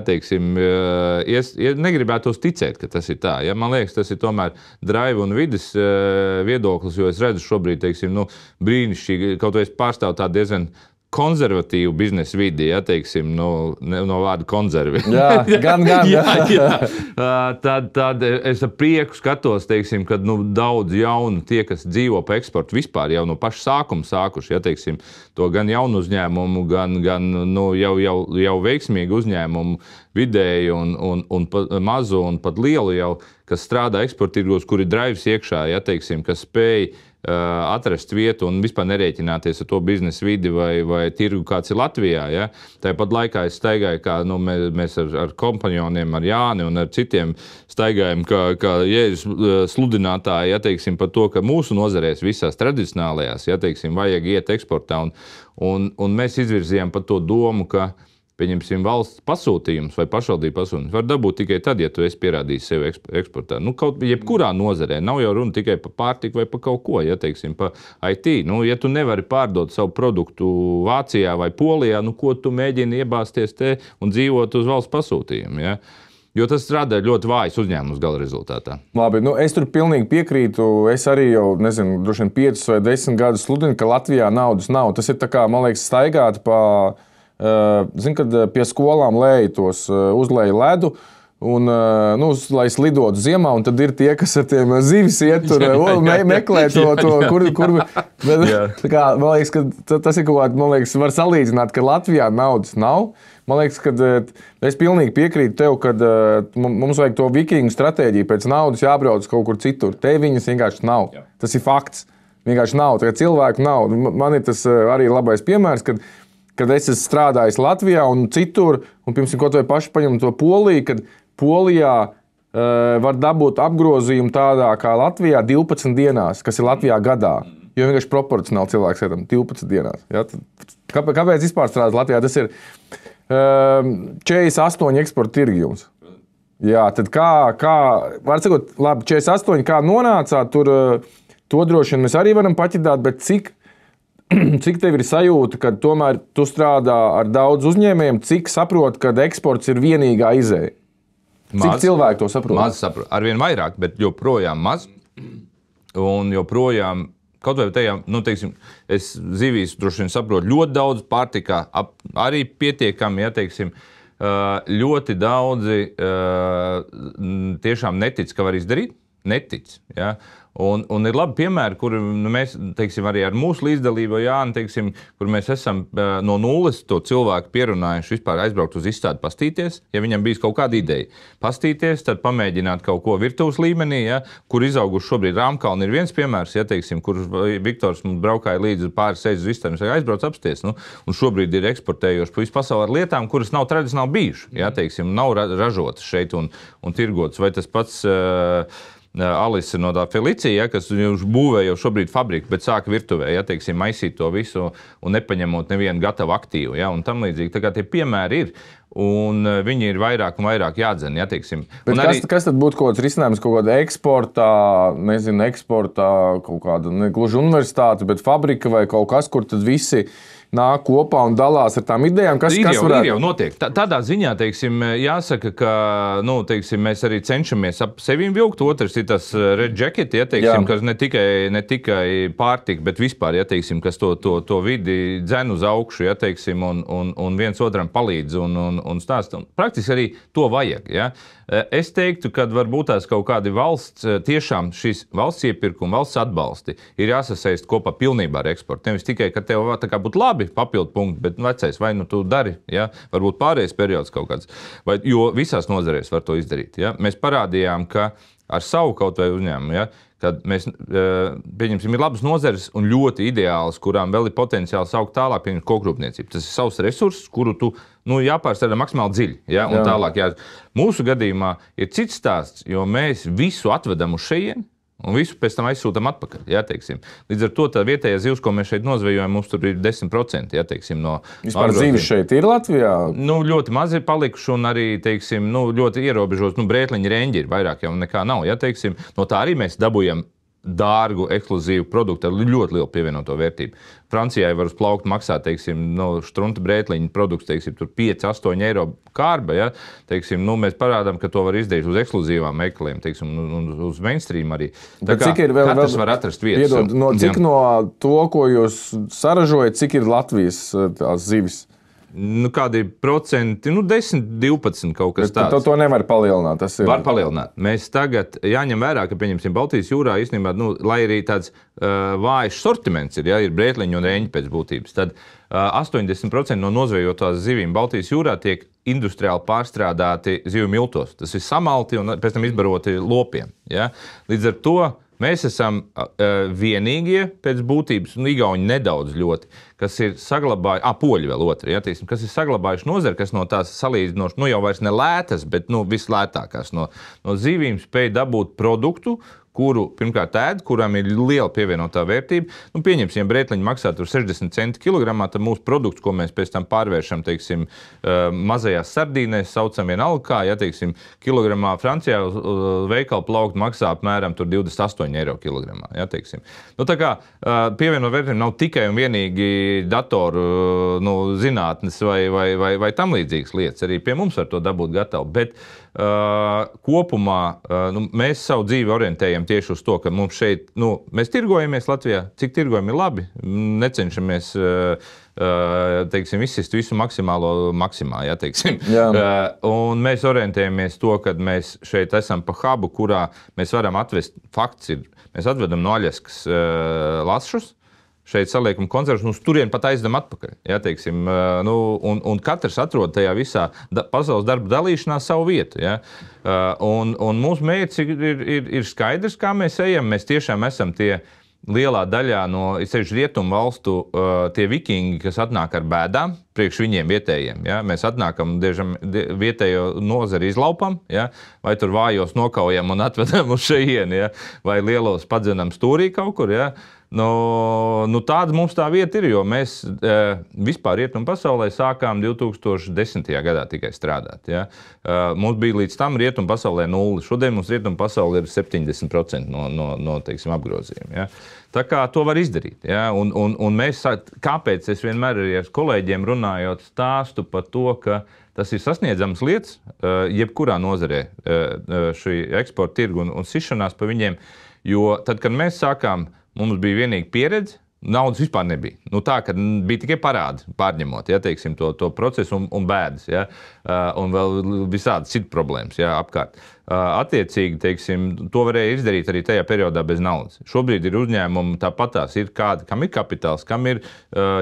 Negribētu ticēt, ka tas ir tā. Ja? Man liekas, tas ir tomēr drive un vides viedoklis. Jo es redzu šobrīd, brīnišķīgi, kaut vai es pārstāvu tā diezgan konservatīvu biznesa vidi, ja, no vārda konservi. Jā, gan. Tad es ar prieku skatos, kad daudz jaunu tie, kas dzīvo pa eksportu vispār jau no paša sākuma sākuši, ja, to gan jaunu uzņēmumu, gan jau veiksmīgu uzņēmumu vidēju un mazu un pat lielu jau, kas strādā eksporta tirgos, kuri drives iekšā, ja, kas spēj atrast vietu un vispār nerēķināties ar to biznesa vidi vai tirgu, kāds ir Latvijā. Ja? Tāpat laikā es staigāju, kā mēs ar kompanioniem, ar Jāni un ar citiem staigājam, kā Jēzus sludinātāji, ja, par to, ka mūsu nozarēs visās tradicionālajās, ja, vajag iet eksportā. Un mēs izvirzījām par to domu, ka pieņemsim valsts pasūtījums vai pašvaldību pasūtījums var dabūt tikai tad, ja tu esi pierādījis sevi eksportā. Kaut jebkurā nozarē, nav jau runa tikai par pārtiku vai par kaut ko, ja, par IT. Ja tu nevari pārdot savu produktu Vācijā vai Polijā, ko tu mēģini iebāzties te un dzīvot uz valsts pasūtījumu, ja? Jo tas rada ļoti vājas uzņēmumus gala rezultātā. Labi, es tur pilnīgi piekrītu. Es arī jau, droši vien 5 vai 10 gadus sludinu, ka Latvijā naudas nav. Tas ir tā kā, man liekas, staigāt pa... Zinu, kad pie skolām uzlēja ledu, un, lai slidotu ziemā, un tad ir tie, kas ar tiem zivis iet tur, meklē to, kur. Bet, man liekas, ka tas ir kaut kāds, man liekas, var salīdzināt, ka Latvijā naudas nav. Man liekas, ka es pilnīgi piekrītu tev, ka mums vajag to vikingu stratēģiju, pēc naudas jābrauc kaut kur citur. Te viņas vienkārši nav. Jā. Tas ir fakts. Vienkārši nav. Tagad cilvēku nav. Man ir tas arī labais piemērs, kad es esmu strādājis Latvijā un citur, un pirms kaut vai paši paņem to Poliju, kad Polijā var dabūt apgrozījumu tādā kā Latvijā 12 dienās, kas ir Latvijā gadā. Jo vienkārši proporcionāli cilvēks skaitam 12 dienās. Ja? Kāpēc vispār strādāt Latvijā? Tas ir 48 eksporta tirgjums. Jā, tad var sakot, labi, 48, kā nonācāt, to droši vien mēs arī varam paķidāt, bet cik tev ir sajūta, ka tomēr tu strādā ar daudz uzņēmējiem, cik saprot, ka eksports ir vienīgā izēja? Cik cilvēki to saprot? Maz saprot. Arvien vairāk, bet joprojām maz. Un joprojām, kaut vai tajā, es zivīs droši vien saprotu ļoti daudz pārtikā, arī pietiekami, ja, ļoti daudzi tiešām netic, ka var izdarīt. Netic, ja. Un ir labi piemēri, kur mēs, arī ar mūsu līdzdalību, Jāni, kur mēs esam no nulles to cilvēku pierunājuši vispār aizbraukt uz izstādi pastīties, ja viņam bijis kaut kāda ideja. Pastīties, tad pamēģināt kaut ko virtuves līmenī, ja, kur izauguši šobrīd Rāmkalni ir viens piemērs, ja, kur Viktors mums braukāja līdzi pāris reizes uz izstādi, mēs aizbrauc apsties, un šobrīd ir eksportējoši pa visu pasauli ar lietām, kuras nav tradicionāli bijuši, ja, nav ražotas šeit un tirgotas, vai tas pats Alise no tā Felicija, ja, kas būvē jau šobrīd fabriku, bet sāka virtuvē, ja, maisīt to visu un nepaņemot nevienu gatavu aktīvu, ja, un tam līdzīgi. Tā kā tie piemēri ir, un viņi ir vairāk un vairāk jādzen, ja, Bet kas tad būtu kaut kāds risinājums, kaut kāda eksportā, kaut kāda, ne gluži universitāte, bet fabrika vai kaut kas, kur tad visi nāk kopā un dalās ar tām idejām, kas varētu... Ir jau notiek. Tādā ziņā, jāsaka, ka, mēs arī cenšamies ap sevīm vilkt. Otrs ir tas red jacket, ja, kas ne tikai pārtika, bet vispār, ja, kas to vidi dzen uz augšu, ja, un viens otram palīdz un stāst. Praktiski arī to vajag, ja. Es teiktu, ka varbūt tās kaut kādi tiešām šis valsts iepirkuma, valsts atbalsti ir jāsasaist kopā pilnībā ar eksportu. Nevis tikai, ka tev tā kā būtu labi papildu punkti, bet vecais, vai tu dari, ja? Varbūt pārējais periods kaut kāds, jo visās nozarēs var to izdarīt. Ja? Mēs parādījām, ka ar savu kaut vai uzņēmumu, ja? Kad mēs, pieņemsim, ir labas nozares un ļoti ideāls, kurām vēl ir potenciāls augt tālāk, pieņemsim, kokrūpniecība. Tas ir savs resurss, kuru tu jāpārstrādā maksimāli dziļi. Ja? Un tālāk, mūsu gadījumā ir cits stāsts, jo mēs visu atvedam uz šejien, un visu pēc tam aizsūtam atpakaļ. Ja, teiksim. Līdz ar to tā vietējā zivs, ko mēs šeit nozvejojam, mums tur ir 10%. Ja, teiksim, Vispār zivis šeit ir Latvijā? Ļoti maz ir palikuši un arī, teiksim, ļoti ierobežos, brētliņi reņģi ir vairāk jau nekā nav. Ja, teiksim, no tā arī mēs dabujam dārgu, ekskluzīvu produktu ar ļoti lielu pievienoto vērtību. Francijai var uz plauktu maksāt, teiksim, štrunta brētliņa produkts, teiksim, tur 5-8 eiro kārba, ja, teiksim, mēs parādām, ka to var izdarīt uz ekskluzīvām mekliem, teiksim, un uz mainstream arī. Tā kā katrs var atrast vietas. Cik no to, ko jūs saražojat, cik ir Latvijas tās zivis? Kādi procenti, 10, 12 kaut kas tāds. To nevar palielināt. Var palielināt. Mēs tagad jāņem vērā, ka, pieņemsim, Baltijas jūrā īstenībā, lai arī tāds vājš sortiments ir, ja, ir brētliņi un reņģi pēc būtības, tad 80% no nozvejotās zivīm Baltijas jūrā tiek industriāli pārstrādāti zivju miltos. Tas ir samalti un pēc tam izbaroti lopiem. Ja. Līdz ar to mēs esam vienīgie pēc būtības, un igauņi nedaudz ļoti, kas ir saglabājuši, poļi vēl otri, ja, teiksim, kas ir saglabājuši nozari, kas no tās salīdzinoši, jau vairs ne lētas, bet vislētākās no zivīm spēj dabūt produktu, kuru pirmkārt ēd, kuram ir liela pievienotā vērtība. Pieņemsim, ja brētliņi maksā tur 60 centi kilogramā, tad mūsu produkts, ko mēs pēc tam pārvēršam, teiksim, mazajās sardīnēs, saucam vienalga kā, ja, teiksim, kilogramā Francijā uz veikalu plauktu maksā apmēram tur 28 eiro kilogramā, ja, teiksim. Tā kā pievienotā vērtība nav tikai un vienīgi datoru zinātnes vai tam līdzīgas lietas. Arī pie mums var to dabūt gatavu, bet kopumā mēs savu dzīvi orientējam tieši uz to, ka mums šeit, mēs tirgojamies Latvijā, cik tirgojam ir labi, necenšamies, teiksim, izsist visu maksimālo maksimā, ja, teiksim. Un mēs orientējamies to, ka mēs šeit esam pa hubu, kurā mēs varam atvest, fakts ir, mēs atvedam no Aļaskas lašus, šeit saliekam konservus, uz turien pat aizdam atpakaļ. Ja, teiksim, un katrs atrod tajā visā pasaules darba dalīšanā savu vietu. Ja. Un mūsu mērķis ir skaidrs, kā mēs ejam. Mēs tiešām esam tie lielā daļā no rietumu valstu tie vikingi, kas atnāk ar bēdām, priekš viņiem vietējiem. Ja. Mēs atnākam, vietējo nozari izlaupam, ja, vai tur vājos nokaujam un atvedam uz šejieni, ja, vai lielos padzenam stūrī kaut kur. Ja. Tāda mums tā vieta ir, jo mēs vispār rietumu pasaulē sākām 2010. Gadā tikai strādāt. Ja. Mums bija līdz tam rietumu pasaulē 0. Šodien mums rietumu pasaulē ir 70% no teiksim, apgrozījuma. Ja. Tā kā to var izdarīt. Ja. Un mēs, kāpēc es vienmēr arī ar kolēģiem runājot stāstu par to, ka tas ir sasniedzams lietas, jebkurā nozarē šī eksporta tirgu un sišanās pa viņiem, jo tad, kad mēs sākām, mums bija vienīgi pieredze, naudas vispār nebija. Tā, ka bija tikai parādi pārņemot, ja, teiksim, to procesu un bēdas, ja, un vēl visādi citu problēmas, ja, apkārt. Attiecīgi, teiksim, to varēja izdarīt arī tajā periodā bez naudas. Šobrīd ir uzņēmumi tāpatās, ir kādi, kam ir kapitāls, kam ir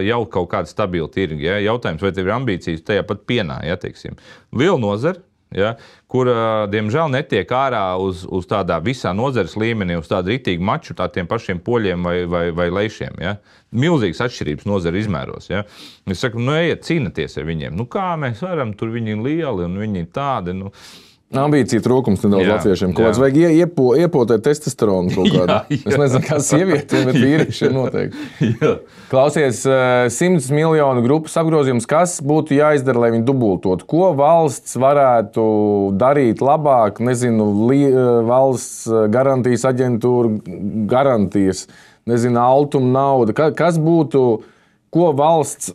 jau kaut kāda stabila tirgi. Ja. Jautājums, vai tev ir ambīcijas tajā pat pienā, ja, teiksim. Liela nozara, ja, kur, diemžēl, netiek ārā uz tādā visā nozares līmenī, uz tādu ritīgu maču tādiem pašiem poļiem vai leišiem. Ja. Milzīgas atšķirības nozara izmēros. Ja. Es saku, ejiet, cīnaties ar viņiem. Kā mēs varam, tur viņi ir lieli un viņi ir tādi, Ambīcija trūkums nedaudz latviešiem. Kaut kāds vajag iepotēt testosteronu kaut kādu. Es nezinu, kā sievietēm, bet vīriešiem noteikti. Klausies, 100 miljonu grupas apgrozījums, kas būtu jāizdara, lai viņi dubultotu? Ko valsts varētu darīt labāk? Nezinu, valsts garantijas aģentūra garantijas, nezinu, altuma nauda. Kas būtu, ko valsts...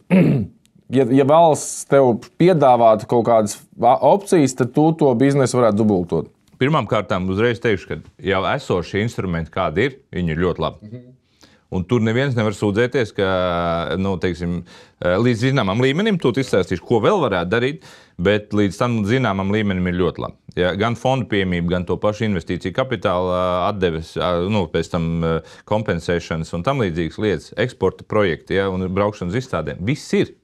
Ja valsts tev piedāvātu kaut kādas opcijas, tad tu to biznesu varētu dubultot. Pirmkārt, uzreiz teikšu, ka jau esošie instrumenti, kādi ir, viņi ir ļoti labi. Un tur neviens nevar sūdzēties, ka teiksim, līdz zināmam līmenim, to izstāstīšu, ko vēl varētu darīt, bet līdz tam zināmam līmenim ir ļoti labi. Ja, gan fondu pieejamība, gan to pašu investīciju kapitāla atdeves, pēc tam kompensēšanas un tam līdzīgas lietas, eksporta projekti, ja, un braukšanas izstādēm, viss ir.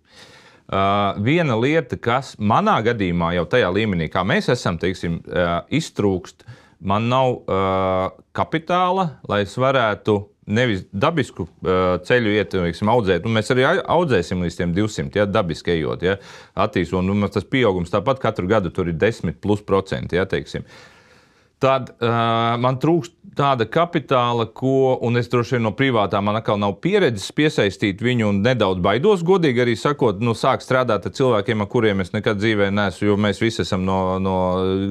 Viena lieta, kas manā gadījumā jau tajā līmenī, kā mēs esam, teiksim, iztrūkst, man nav kapitāla, lai es varētu nevis dabisku ceļu iet, teiksim, audzēt. Mēs arī audzēsim līdz tiem 200, ja, dabiski ejot, ja, attīstot. Tas pieaugums tāpat katru gadu tur ir 10+%, ja, teiksim. tad man trūkst tāda kapitāla, un es droši vien no privātā man atkal nav pieredzes piesaistīt viņu un nedaudz baidos, godīgi arī sakot, sāk strādāt ar cilvēkiem, ar kuriem es nekad dzīvē neesmu, jo mēs visi esam no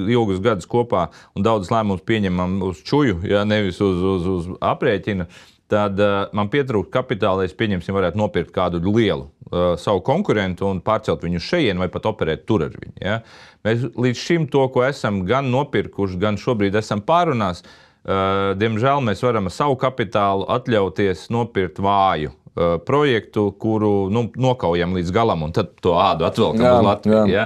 ilgus gadus kopā un daudz lēmumus pieņemam uz čuju, ja, nevis uz aprēķina. Tad man pietrūkst kapitāla, es pieņemsim, varētu nopirkt kādu lielu savu konkurentu un pārcelt viņu šeit vai pat operēt tur ar viņu. Ja. Mēs līdz šim to, ko esam gan nopirkuši, gan šobrīd esam pārunās, diemžēl mēs varam ar savu kapitālu atļauties nopirkt vāju projektu, kuru nokaujam līdz galam un tad to ādu atvelkam uz Latviju. Ja?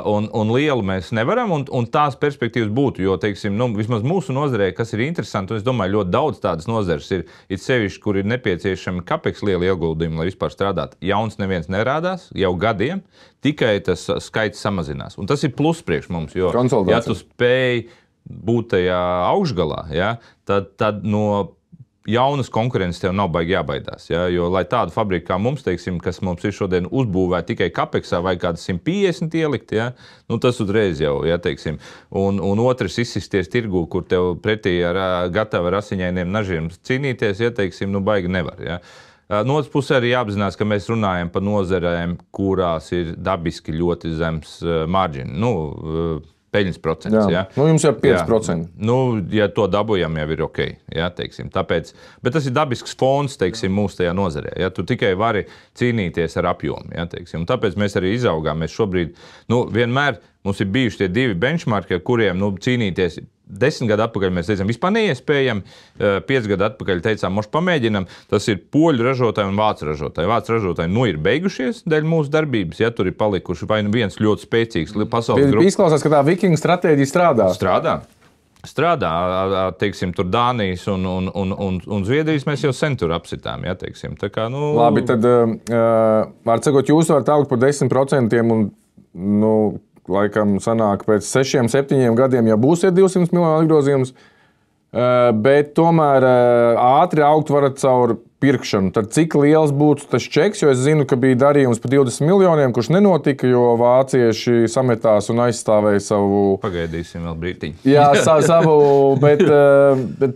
Un lielu mēs nevaram, un tās perspektīvas būtu, jo, teiksim, vismaz mūsu nozarē, kas ir interesanti, un es domāju, ļoti daudz tādas nozares ir sevišķi, kur ir nepieciešami kapeks lieli ieguldījumi, lai vispār strādāt. Jauns neviens nerādās jau gadiem, tikai tas skaits samazinās. Un tas ir plus priekš mums, jo, ja tu spēj būt tajā augšgalā, ja, tad no jaunas konkurences tev nav baigi jābaidās. Ja? Jo, lai tādu fabriku kā mums, teiksim, kas mums ir šodien uzbūvēta tikai kapeksā vai kādas 150 ielikt, ja? Tas uzreiz jau, ja, teiksim. Un otrs izsisties tirgū, kur tev pretī ar gatavi asiņainiem nažiem cīnīties, ja, teiksim, baigi nevar. Ja? No otras puses arī jāapzinās, ka mēs runājam par nozarēm, kurās ir dabiski ļoti zems margin. Peļņas procents. Ja? Jums jau 5%. Ja to dabujam, jau ir ok. Ja, teiksim. Tāpēc, bet tas ir dabisks fons, teiksim, mūsu tajā nozarē. Ja? Tu tikai vari cīnīties ar apjomu. Ja, teiksim. Tāpēc mēs arī izaugām. Mēs šobrīd, vienmēr mums ir bijuši tie divi benchmarki, ar kuriem cīnīties. 10 gadu atpakaļ mēs teicām, vispār neiespējami. 5 gadu atpakaļ teicām, moš pamēģinam. Tas ir poļu ražotāji un vācu ražotāji. Vācu ražotāji ir beigušies dēļ mūsu darbības. Ja tur ir palikuši vai viens ļoti spēcīgs pasaules grupas. Izklausās, ka tā vikingu stratēģija strādā. Strādā, teiksim, tur Dānijas un Zviedrijas mēs jau sen tur apsitām. Ja, teiksim. Tā kā, Labi, tad var sakot, jūs varat augt par 10% un, laikam sanāk pēc 6-7 gadiem, ja būsiet 200 miljonu atgrozījums, bet tomēr ātri augt varat caur pirkšanu. Tad cik liels būtu tas čeks, jo es zinu, ka bija darījums par 20 miljoniem, kurš nenotika, jo vācieši sametās un aizstāvēja savu... Pagaidīsim vēl brītiņu. Jā, savu, bet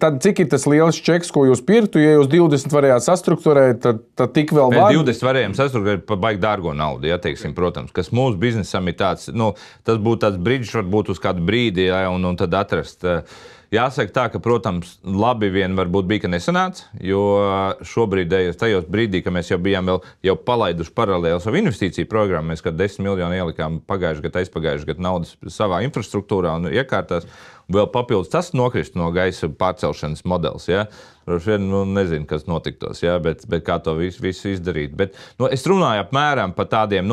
tad cik ir tas liels čeks, ko jūs pirktu? Ja jūs 20 varējāt sastruktūrēt, tad tik vēl var... 20 varējām sastruktūrēt par baigi dārgo naudu, ja, teiksim, protams, kas mūsu biznesam ir tāds, tas būtu tāds brīdis, varbūt uz kādu brīdi, ja, un tad atrast... Jāsaka tā, ka, protams, labi vien varbūt bija, ka nesanāca, jo šobrīd, tajos brīdī, ka mēs jau bijām jau palaiduši paralēli savu investīciju programmu, mēs kā 10 miljonu ielikām aizpagājuši gadu naudas savā infrastruktūrā un iekārtās, un vēl papildus tas nokrist no gaisa pārcelšanas modelis, ja. Droši vien, nezinu, kas notiktos, ja, bet kā to visu izdarīt. Bet, es runāju apmēram par tādiem,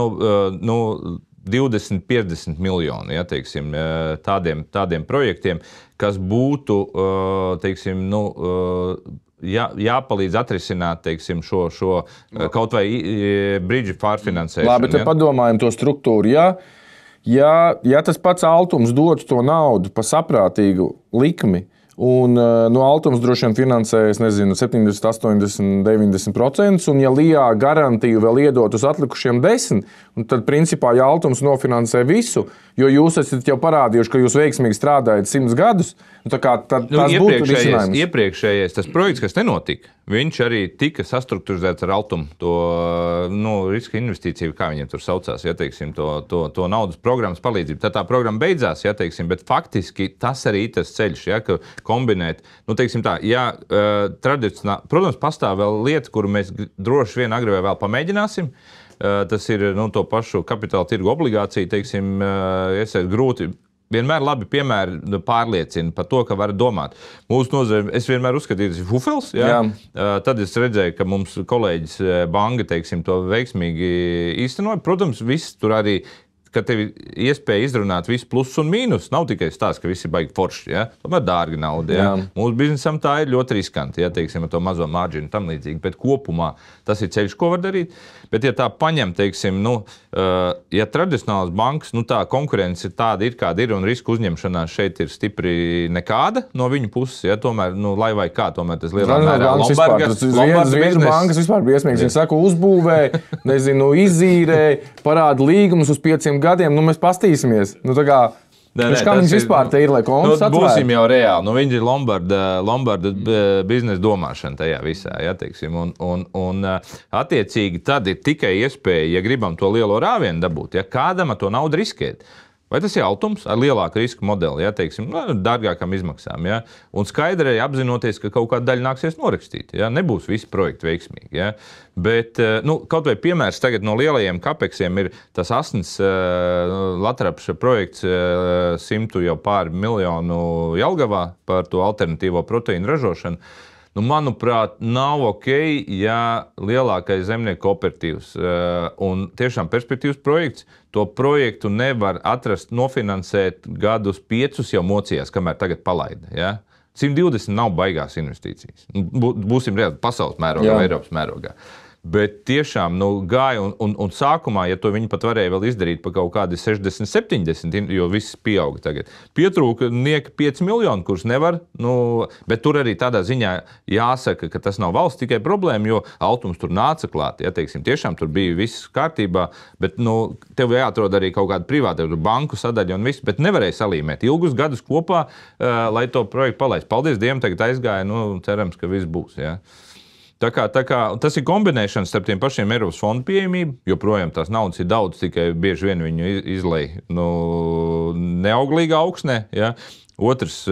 20-50 miljoni, ja, teiksim, tādiem projektiem, kas būtu, teiksim, jāpalīdz atrisināt, teiksim, šo kaut vai bridži pārfinansēšanu. Labi, tad padomājam to struktūru. Ja tas pats Altums dotu to naudu pa saprātīgu likmi, un Altums droši vien finansējas, 70, 80, 90%, un ja LIA garantiju vēl iedot uz atlikušiem 10%, tad principā, ja Altums nofinansē visu, jo jūs esat jau parādījuši, ka jūs veiksmīgi strādājat 100 gadus, tad tas būtu risinājums. Iepriekšējais tas projekts, kas nenotika, viņš arī tika sastruktūrizēts ar Altumu, to riska investīciju, kā viņiem tur saucās, ja, teiksim, to naudas programmas palīdzību. Tad tā programma beidzās, ja, teiksim, bet faktiski tas arī ir tas ceļš, ja, ka kombinēt, teiksim tā, ja tradicionāli, protams, pastāv vēl lieta, kuru mēs droši vien agri vai vēl pamēģināsim. Tas ir to pašu kapitāla tirgu obligāciju, teiksim, grūti. Vienmēr labi piemēri pārliecina par to, ka var domāt. Mūsu nozare, es vienmēr uzskatīju, tas ir Hufels. Ja? Tad es redzēju, ka mums kolēģis banka, teiksim, to veiksmīgi īstenoja. Protams, viss tur arī, ka tev ir iespēja izrunāt visu plusus un mīnus. Nav tikai stāsts, ka visi baigi forši. Ja? Tomēr dārga nauda. Ja? Mūsu biznesam tā ir ļoti riskanti, ja, teiksim, ar to mazo marģinu tam līdzīgi. Bet kopumā tas ir ceļš, ko var darīt. Bet, ja tā paņem, teiksim, ja tradicionālās bankas, tā konkurence tāda ir, kāda ir, un risku uzņemšanās šeit ir stipri nekāda no viņu puses, ja, tomēr, lai vai kā, tomēr tas lielā mērā Zviedru bankas vispār briesmīgs. Viņi saka, uzbūvē, izīrē, parāda līgumus uz 5 gadiem, mēs pastīsimies. Kā viņš vispār te ir, lai kontus atvērtu? Būsim jau reāli. Viņi ir Lombarda biznesa domāšana tajā visā. Ja, teiksim, un attiecīgi tad ir tikai iespēja, ja gribam to lielo rāvienu dabūt, ja kādam ar to naudu riskēt. Vai tas ir automs ar lielāku risku modeli, ja, teiksim, dārgākām izmaksām. Ja, un skaidri apzinoties, ka kaut kāda daļa nāksies norakstīt. Ja, nebūs visi projekti veiksmīgi. Ja. Bet kaut vai piemērs tagad no lielajiem kapeksiem ir tas Asns Latrapša projekts 100 jau pār miljonu Jelgavā par to alternatīvo proteīnu ražošanu. Manuprāt, nav ok, ja lielākais zemnieku kooperatīvs un tiešām perspektīvs projekts, to projektu nevar atrast, nofinansēt gadus 5 jau mocījās, kamēr tagad palaida. Ja? 120 nav baigās investīcijas. Būsim reāli pasaules mērogā, Eiropas mērogā. Bet tiešām gāja un sākumā, ja to viņi pat varēja vēl izdarīt pa kaut kādi 60, 70, jo viss pieauga tagad. Pietrūka 5 miljoni, kurus nevar, bet tur arī tādā ziņā jāsaka, ka tas nav valsts tikai problēma, jo automs tur nāca klāt. Ja, teiksim, tiešām tur bija viss kārtībā, bet tev jāatrod arī kaut kāda privāta banku sadaļa un viss, bet nevarēja salīmēt ilgus gadus kopā, lai to projektu palaist. Paldies Dievam, tagad aizgāja, cerams, ka viss būs. Ja. Tā kā tas ir kombinēšana starp tiem pašiem Eiropas fondu pieejamību, joprojām tās naudas ir daudz, tikai bieži vien viņu izlej neauglīgā augsnē. Ja? Otrs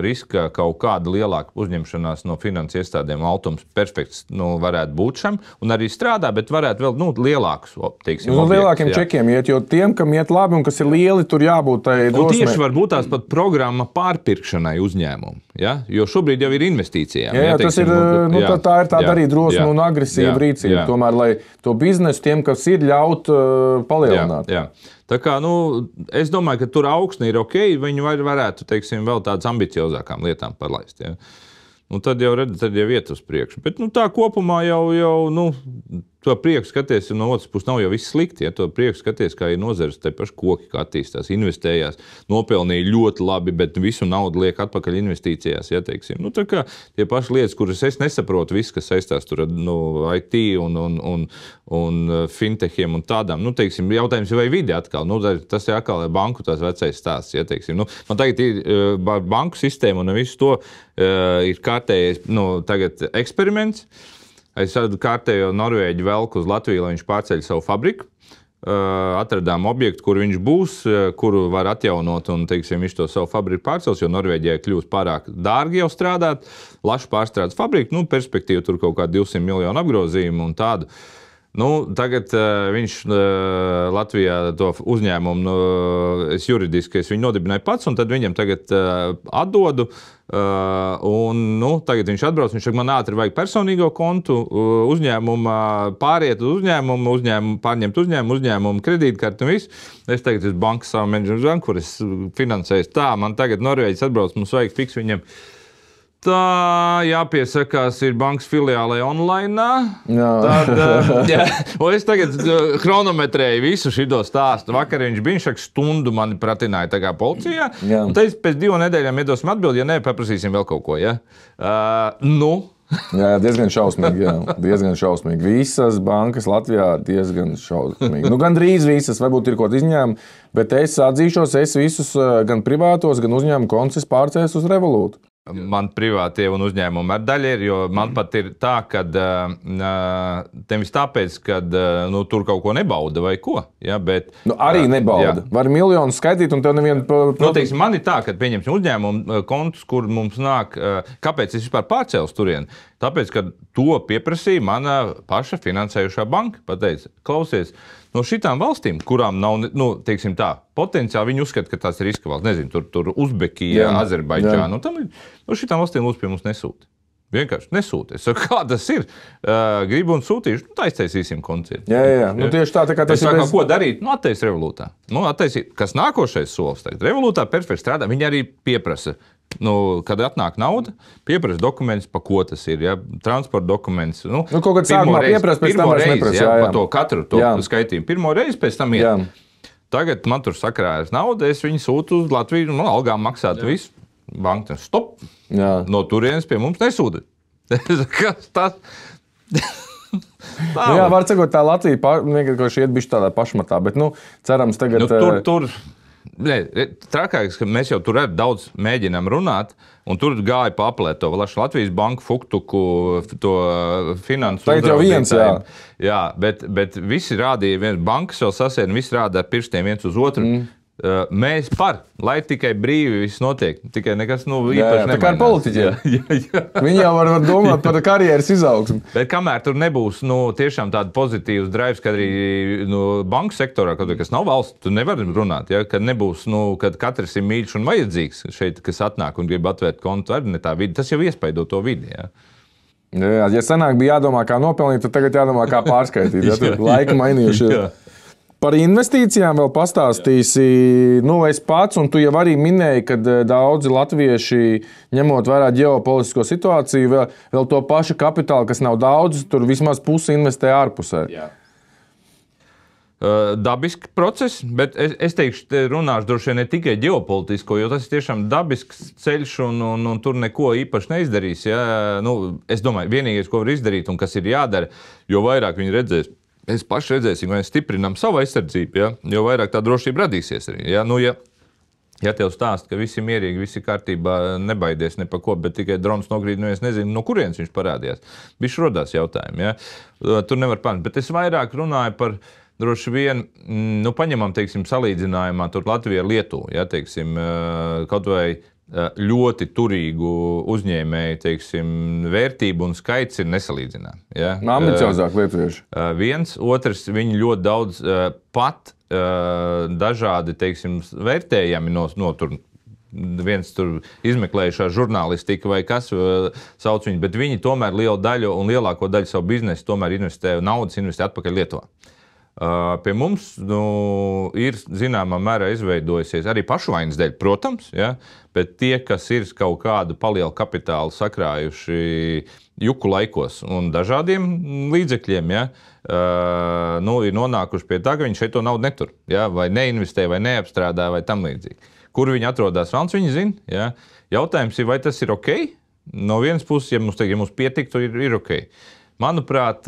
riska kaut kāda lielāka uzņemšanās no finanses iestādēm. Automs perfekts varētu būt šam un arī strādā, bet varētu vēl lielākus, teiksim, lielākiem čekiem iet, jo tiem, kam iet labi un kas ir lieli, tur jābūt tai drosmei. Tieši varbūt tās pat programma pārpirkšanai uzņēmumu, ja? Jo šobrīd jau ir investīcijām. Jā, tas ir, tā ir tāda arī drosma un agresīva rīcība. Tomēr, lai to biznesu tiem, kas ir, ļaut palielināt. Jā. Tā kā, es domāju, ka tur augsne ir ok, viņi varētu, teiksim, vēl tādas ambiciozākām lietām palaist. Ja? Tad jau iet uz priekšu. Bet tā kopumā jau to prieku skaties, no otras puses nav jau viss slikti. Ja? To prieku skaties, kā ir nozares, te paši koki, kā attīstās, investējās, nopelnīja ļoti labi, bet visu naudu liek atpakaļ investīcijās. Ja, teiksim. Tā kā tie paši lietas, kuras es nesaprotu, viss, kas saistās tur ar IT un fintechiem un tādām. Teiksim, jautājums vai vide atkal. Tas ir atkal banku tās vecais stāsts. Ja, teiksim. Man tagad ir banku sistēma un visu to ir kārtējais tagad eksperiments. Es kārtējo Norvēģi velku uz Latviju, lai viņš pārceļ savu fabriku. Atradām objektu, kur viņš būs, kuru var atjaunot un, teiksim, viņš to savu fabriku pārcels, jo Norvēģijai kļūst pārāk dārgi jau strādāt. Laši pārstrādes fabriku, perspektīva tur kaut kā 200 miljonu apgrozījumu un tādu. Tagad viņš Latvijā to uzņēmumu, es juridiski viņu nodibināju pats, un tad viņam tagad atdodu. Tagad viņš atbrauc, viņš saka, man ātri vajag personīgo kontu uzņēmumā, pāriet uz uzņēmumu, pārņemt uzņēmumu kredītkarti un visu. Es tagad esmu bankas savu menedžeru zvanu, kur es finansēju tā, man tagad Norvēģis atbrauc, mums vajag fiks viņam. Tā jāpiesakās ir bankas filiālē online. Tad, es tagad chronometrēju visu šito stāstu. Vakar viņš bija stundu mani pratināja tā kā policijā. Un tad pēc 2 nedēļām iedosim atbildi, ja ne, paprasīsim vēl kaut ko. Ja? Jā, diezgan šausmīgi. Jā. Diezgan šausmīgi. Visas bankas Latvijā diezgan šausmīgi. Gandrīz visas, varbūt ir kaut izņēmumi, bet es atzīšos, es visus gan privātos, gan uzņēmumu kontus pārcēlu uz Revolūtu. Man privātie un uzņēmumi ar daļu ir, jo man pat ir tā, ka nevis tāpēc, ka tur kaut ko nebauda vai ko. Ja, bet, arī nebauda. Jā. Var miljonus skaitīt un tev nevienu... Teiksim, man ir tā, ka pieņemsim uzņēmumu kontus, kur mums nāk, kāpēc es vispār pārcēlu turieni? Tāpēc, ka to pieprasīja mana paša finansējušā banka. Pateica, klausies, no šitām valstīm, kurām nav, teiksim tā, potenciāli viņi uzskata, ka tās ir riska valsts. Nezinu, tur Uzbekija, Azerbaidžāna. No šitām valstīm lūdzu pie mums nesūta. Vienkārši nesūta. Es saku, kā tas ir? Gribu un sūtīšu, tā iztaisīsim koncertu. Jā. Tieši tā kā tas ir. Ko darīt? Attais Revolūtā. Kas nākošais solis tagad? Revolūtā perfekti strādā. Viņi arī pieprasa. Kad atnāk nauda, pieprasa dokumentus, pa ko tas ir. Ja? Transporta dokuments. Kaut kādā sākumā pieprasa, pēc tam vairs neprasa. Jā, pa to katru skaitījumu. Pirmo reizi, pēc tam iet. Jā. Tagad man tur sakrājas nauda, es viņu sūtu uz Latviju, algām maksāt visu. Banka stop. Jā. No turienes pie mums nesūta. Kas tas? Var sakot, tā Latvija vienkārši iet bišķi tādā pašmatā, bet cerams tagad... Tur Trakākais, ka mēs jau tur daudz mēģinām runāt, un tur gāja pa aplēt to Latvijas banku, Fuktuku, to finansu uzraudzītājiem. Jā, bet visi rādīja, bankas vēl sasēd, un visi rāda ar pirkstiem viens uz otru. Mēs lai tikai brīvi viss notiek, tikai nekas īpaši nemainās. Tā kā ar politiķiem. Viņi jau var domāt par karjeras izaugsmu. Bet kamēr tur nebūs tiešām tāda pozitīvas drives, kad arī banku sektorā, kas nav valsts, tu nevari runāt, kad nebūs, kad katrs ir mīļš un vajadzīgs šeit, kas atnāk un grib atvērt kontu, arī ne tā vidi. Tas jau iespaido to vidi, jā. Jā, ja senāk bija jādomā, kā nopelnīt, tad tagad jādomā, kā pārskaitīt. Ja, laika mainījušies. Par investīcijām vēl pastāstīsi, es pats, un tu jau arī minēji, ka daudzi latvieši, ņemot vērā ģeopolitisko situāciju, vēl to pašu kapitālu, kas nav daudz, tur vismaz pusi investē ārpusē. Jā. Dabisks process, bet es teikšu, te runāšu droši vien ne tikai ģeopolitisko, jo tas ir tiešām dabisks ceļš un tur neko īpaši neizdarīs. Ja? Es domāju, vienīgais, ko var izdarīt un kas ir jādara, jo vairāk viņi redzēs, mēs paši redzēsim, vai stiprinām savu aizsardzību, ja? Jo vairāk tā drošība radīsies arī. Ja? Ja tev stāst, ka visi ir mierīgi, visi kārtībā, nebaidies ne pa ko, bet tikai drons nogrīd, es nezinu, no kurienes viņš parādījās. Bišķi rodās jautājumi, ja? Tur nevar panākt. Bet es vairāk runāju par droši vien, paņemam, teiksim, salīdzinājumā tur Latviju ar Lietuvu, ja? Teiksim, kaut vai ļoti turīgu uzņēmēju, teiksim, vērtību un skaits ir nesalīdzināmi. Ja? Ambiciozāk lietuvieši. Viens, otrs, viņi ļoti daudz pat dažādi, teiksim, vērtējami no tur. Viens tur izmeklējušā žurnālistika vai kas sauc viņu, bet viņi tomēr lielu daļu un lielāko daļu savu biznesu tomēr investē atpakaļ Lietuvā. Pie mums ir zināmā mērā izveidojusies arī pašvainas dēļ, protams, ja, bet tie, kas ir kaut kādu palielu kapitālu sakrājuši juku laikos un dažādiem līdzekļiem, ja, ir nonākuši pie tā, ka viņi šeit to naudu netur, ja, vai neinvestē, vai neapstrādā, vai tam līdzīgi. Kur viņi atrodas, viņi zina. Ja. Jautājums ir, vai tas ir ok? No vienas puses, ja mums pietiktu, ir ok. Manuprāt,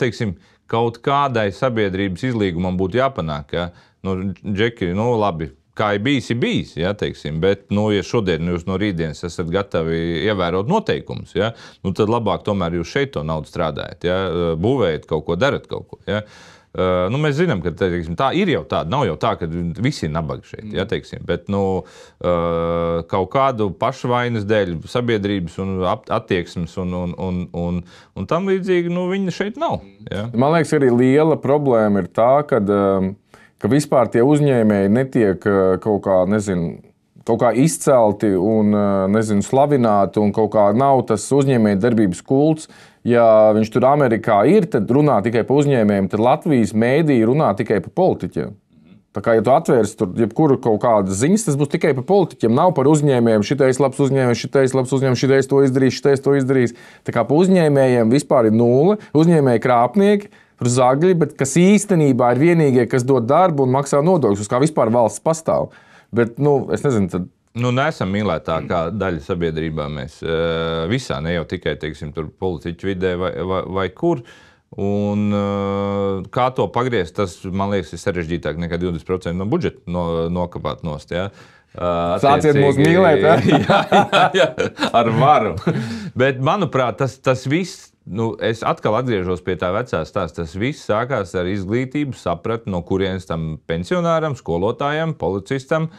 teiksim, kaut kādai sabiedrības izlīgumam būtu jāpanāk, ja? Džeki, labi, kā ir bijis, ja, teiksim, bet, ja šodien jūs no rītdienas esat gatavi ievērot noteikumus, ja, tad labāk tomēr jūs šeit to naudu strādājat, ja, būvējat kaut ko, darat kaut ko, ja. Mēs zinām, ka teiksim, tā ir jau tāda, nav jau tā, ka visi ir nabagi šeit, ja, teiksim, bet kaut kādu pašvainas dēļ, sabiedrības un attieksmes un tam līdzīgi, viņi šeit nav. Ja. Man liekas, arī liela problēma ir tā, ka vispār tie uzņēmēji netiek kaut kā izcelti un, slavināti un kaut kā nav tas uzņēmēju darbības kults. Ja viņš tur Amerikā ir, tad runā tikai par uzņēmējiem, tad Latvijas mēdīji runā tikai par politiķiem. Tā kā, ja tu atvērsi tur jebkuru kaut kādas ziņas, tas būs tikai par politiķiem, nav par uzņēmējiem. Šitais labs uzņēmējs, šitais labs uzņēmējs, šitais to izdarīs. Tā kā par uzņēmējiem vispār ir nulle, uzņēmēji krāpnieki, tur zagļi, bet kas īstenībā ir vienīgie, kas dod darbu un maksā nodokļus, uz kā vispār valsts pastāv. Bet, es nezinu, tad... Neesam mīlētākā daļa sabiedrībā mēs visā, ne jau tikai, teiksim, tur politiķu vidē vai kur. Un kā to pagriezt, tas, man liekas, ir sarežģītāk nekā 20% no budžeta nokapāt nost, ja. Sāciet mūs mīlēt, ja? Jā, ar varu. Bet, manuprāt, tas viss, es atkal atgriežos pie tā vecā stāsta, tas viss sākās ar izglītību, sapratni, no kurienes tam pensionāram, skolotājam, policistam,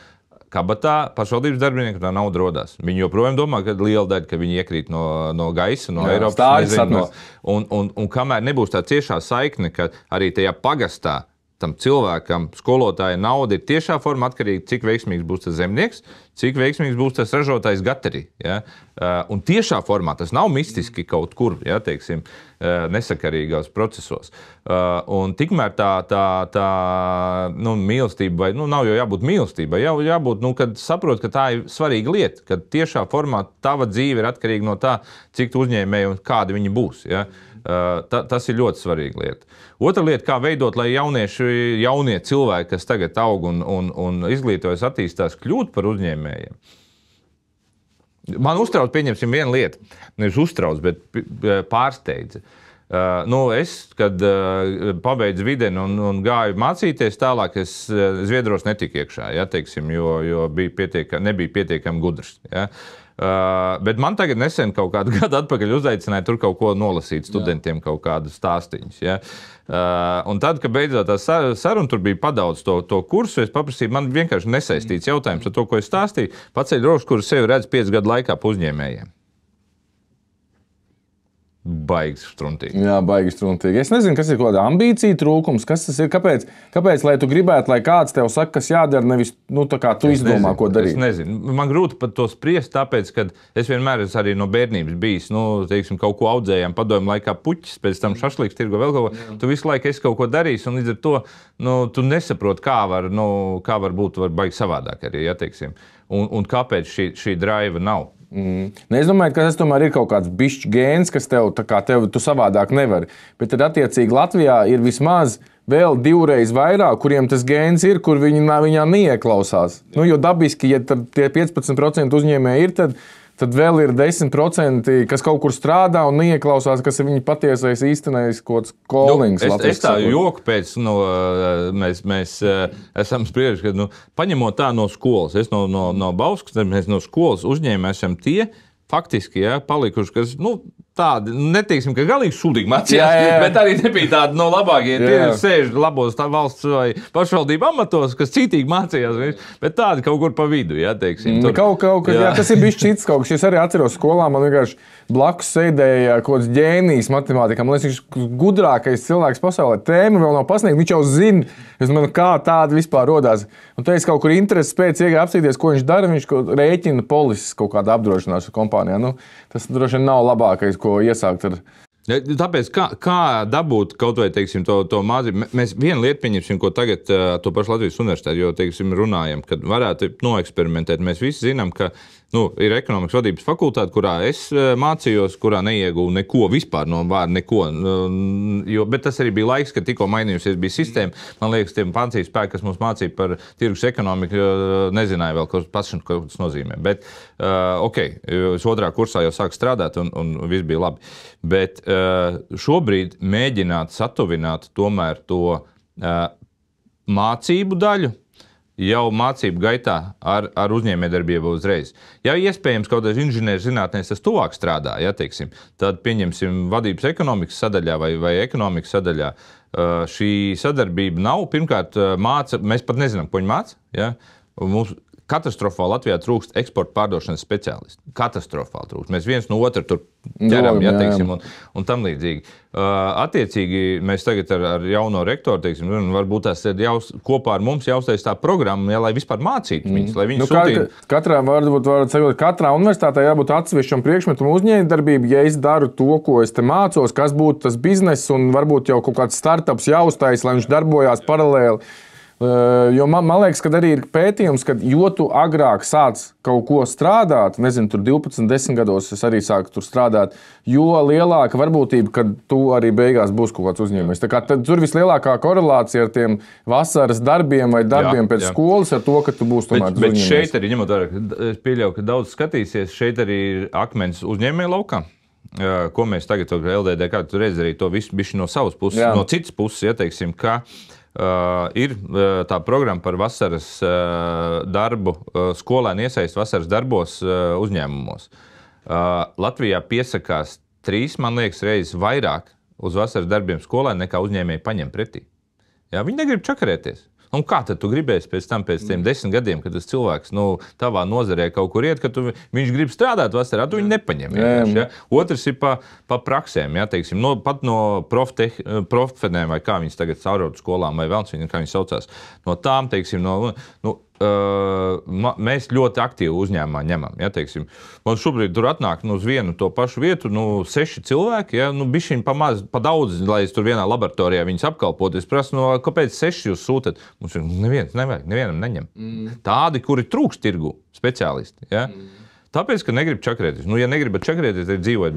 kabatā pašvaldības darbinieki tā nauda rodās. Viņi joprojām domā, ka liela daļa, ka viņi iekrīt no gaisa, no Eiropas. Un kamēr nebūs tā ciešā saikne, ka arī tajā pagastā tam cilvēkam, skolotājai nauda ir tiešā formā atkarīga, cik veiksmīgs būs tas zemnieks, cik veiksmīgs būs tas ražotājs gatari. Ja? Un tiešā formā tas nav mistiski kaut kur, ja, teiksim, nesakarīgās procesos. Un tikmēr tā mīlestība, vai nav jau jābūt mīlestībai, jābūt, kad saprot, ka tā ir svarīga lieta, ka tiešā formā tava dzīve ir atkarīga no tā, cik uzņēmēji un kādi viņi būs. Ja? Tas ir ļoti svarīga lieta. Otra lieta, kā veidot, lai jaunie cilvēki, kas tagad aug un izglītojas, attīstās, kļūt par uzņēmējiem. Man uztrauc, pieņemsim, viena lieta. Nevis uztrauc, bet pārsteidza. Es, kad pabeidzu videni un gāju mācīties tālāk, es Zviedros netiku iekšā, ja, teiksim, jo nebija pietiekami gudrs. Ja. Bet man tagad nesen kaut kādu gadu atpakaļ uzaicināja tur kaut ko nolasīt studentiem, kaut kādu stāstīņus. Ja. Un tad, kad beidzot tā saruna, tur bija padaudz to kursu, es paprasīju, man vienkārši nesaistīts jautājums ar to, ko es stāstīju, paceļ rokas, kuras sevi redz 5 gadu laikā pa uzņēmējiem. Baigi struntīgi. Jā, baigi struntīgi. Es nezinu, kas ir kaut kāda ambīcija trūkums, kas tas ir, kāpēc lai tu gribētu, lai kāds tev saka, kas jādara, nevis, tā kā tu izdomā, ko darīt. Es nezinu. Man grūti pat to spriest, tāpēc, ka es vienmēr esmu arī no bērnības bijis, teiksim, kaut ko audzējām padomju laikā puķis, pēc tam šašlīks, tirgo vēl kaut ko. Tu visu laiku esi kaut ko darījis, un līdz ar to, tu nesaproti, kā var būt baigi savādāk arī, ja, teiksim. Un kāpēc šī drive nav. Es domāju, ka tas tomēr ir kaut kāds bišķi gēns, kas tev tu savādāk nevari. Bet tad attiecīgi Latvijā ir vismaz vēl 2 reizes vairāk, kuriem tas gēns ir, kur viņā neieklausās. Jo dabiski, ja tie 15% uzņēmēji ir, tad vēl ir 10%, kas kaut kur strādā un neieklausās, kas ir viņa patiesais īstenais kaut kāds callings. Es tā joku pēc, mēs esam sprieduši, ka paņemot tā no skolas, es no Bauskas, mēs no skolas uzņēmēji esam tie, faktiski, ja, palikuši, kas, tādi, neteiksim, ka galīgi sūdīgi mācījās, bet arī nebija tādi no labākie. Tie sēž labos valsts vai pašvaldību amatos, kas citīgi mācījās, bet tādi kaut kur pa vidu, ja, teiksim. Tas ir bijis cits kaut kas. Es arī atceros skolā, man vienkārši blakus sēdēja kaut kāds ģēnijs matemātikā. Man liekas, viņš ir gudrākais cilvēks pasaulē. Tēma vēl nav pasniegta, viņš jau zina, kā tāda vispār rodās. Un te es kaut kur intereses pēc iegāju apsīties, ko viņš dara, viņš rēķina polises kaut kādu apdrošināšanu kompānijā. Tas droši vien nav labākais, ko iesākt ar. Tāpēc, kā dabūt kaut vai, teiksim, to mācību, mēs vienu lietu pieņemsim, ko tagad to pašu Latvijas universitāti, jo, teiksim, runājam, kad varētu noeksperimentēt. Mēs visi zinām, ka ir ekonomikas vadības fakultāte, kurā es mācījos, kurā neieguvu neko vispār no vārda, neko. Bet tas arī bija laiks, kad tikko mainījusies bija sistēma. Man liekas, tie mācību spēki, kas mums mācīja par tirgus ekonomiku, nezināja vēl, ko tas nozīmē. Bet, es 2. kursā jau sāku strādāt un viss bija labi. Bet šobrīd mēģināt satuvināt tomēr to mācību daļu, jau mācību gaitā ar uzņēmējdarbību uzreiz. Ja iespējams kaut kādā inženierzinātnēs tas tuvāk strādā, ja, teiksim, tad pieņemsim vadības ekonomikas sadaļā vai ekonomikas sadaļā. Šī sadarbība nav. Pirmkārt, mēs pat nezinām, ko viņi māca. Ja? Mums katastrofāli Latvijā trūkst eksporta pārdošanas speciālisti. Katastrofāli trūkst. Mēs viens no otra tur ķeram, ja, teiksim, un tam līdzīgi. Attiecīgi, mēs tagad ar jauno rektoru, teiksim, varbūt tās kopā ar mums jāuztais tā programma, ja, lai vispār mācītu viņus, lai viņi sūtītu. Katrā universitātē jābūt atsevišķam priekšmetam uzņēmējdarbība, ja es daru to, ko es te mācos, kas būtu tas bizness un varbūt jau kaut kāds startups jāuztais, lai viņš darbojās paralēli. Jo man liekas, ka arī ir pētījums, ka jo tu agrāk sāc kaut ko strādāt, nezinu, tur 12, 10 gados es arī sāku tur strādāt, jo lielāka varbūtība, ka tu arī beigās būs kaut kāds uzņēmējs. Tā kā tur vislielākā korelācija ar tiem vasaras darbiem vai darbiem pēc skolas ar to, ka tu būsi tomēr uzņēmējs. Bet šeit arī, ņemot vērā, es pieļauju, ka daudz skatīsies, šeit arī ir akmens uzņēmēju laukā. Ko mēs tagad LDD, kā tu redzi arī to visu bišķi no savas puses, no citas puses, ja, teiksim, ka ir tā programma par vasaras darbu, skolēnu iesaist vasaras darbos uzņēmumos. Latvijā piesakās 3, man liekas, reizes vairāk uz vasaras darbiem skolēnu nekā uzņēmēji paņem pretī. Jā, viņi negrib čakarēties. Un kā tad tu gribēsi pēc tiem 10 gadiem, kad tas cilvēks tavā nozarē kaut kur iet, ka viņš grib strādāt vasarā, tu viņu nepaņem. Ja? Otrs ir pa praksēm, ja, teiksim, pat no profenēm, vai kā viņas tagad caurot skolām, vai vēl kā viņas saucās. No tām, teiksim, mēs ļoti aktīvi uzņēmumā ņemam. Ja, teiksim. Man šobrīd tur atnāk uz vienu to pašu vietu 6 cilvēki, ja, bišķiņ pa daudz, lai es tur vienā laboratorijā viņus apkalpotu. Es prasu, kāpēc 6 jūs sūtat? Mums neviens nevajag, nevienam neņem. Tādi, kuri trūkst tirgu speciālisti. Ja? Tāpēc, ka negrib čakarēties. Ja negribat čakarēties, tad dzīvojat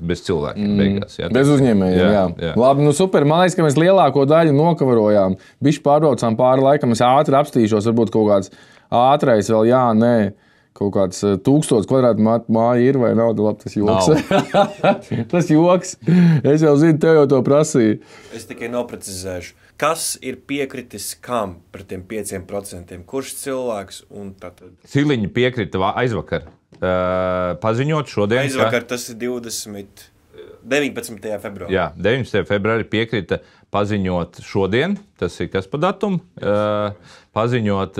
bez cilvēkiem beigās. Jā, bez uzņēmējiem, jā. Labi, super. Man liekas, ka mēs lielāko daļu nokavarojām. Bišķi pārbraucām pāri laikam, es ātri apstīšos, varbūt kaut kāds ātrais vēl, jā, nē. kaut kāds 1000 kvadrātmetru māja ir vai nav, labi, tas joks. Tas joks. Es jau zinu, tev jau to prasīju. Es tikai noprecizēšu. Kas ir piekritis kam par tiem 5%? Kurš cilvēks un tātad? Siliņa piekrita aizvakar. Paziņot šodien. Aizvakar tas ir 19. februārī. Jā, 19. februārī piekrita paziņot šodien, tas ir kas pa datumu, paziņot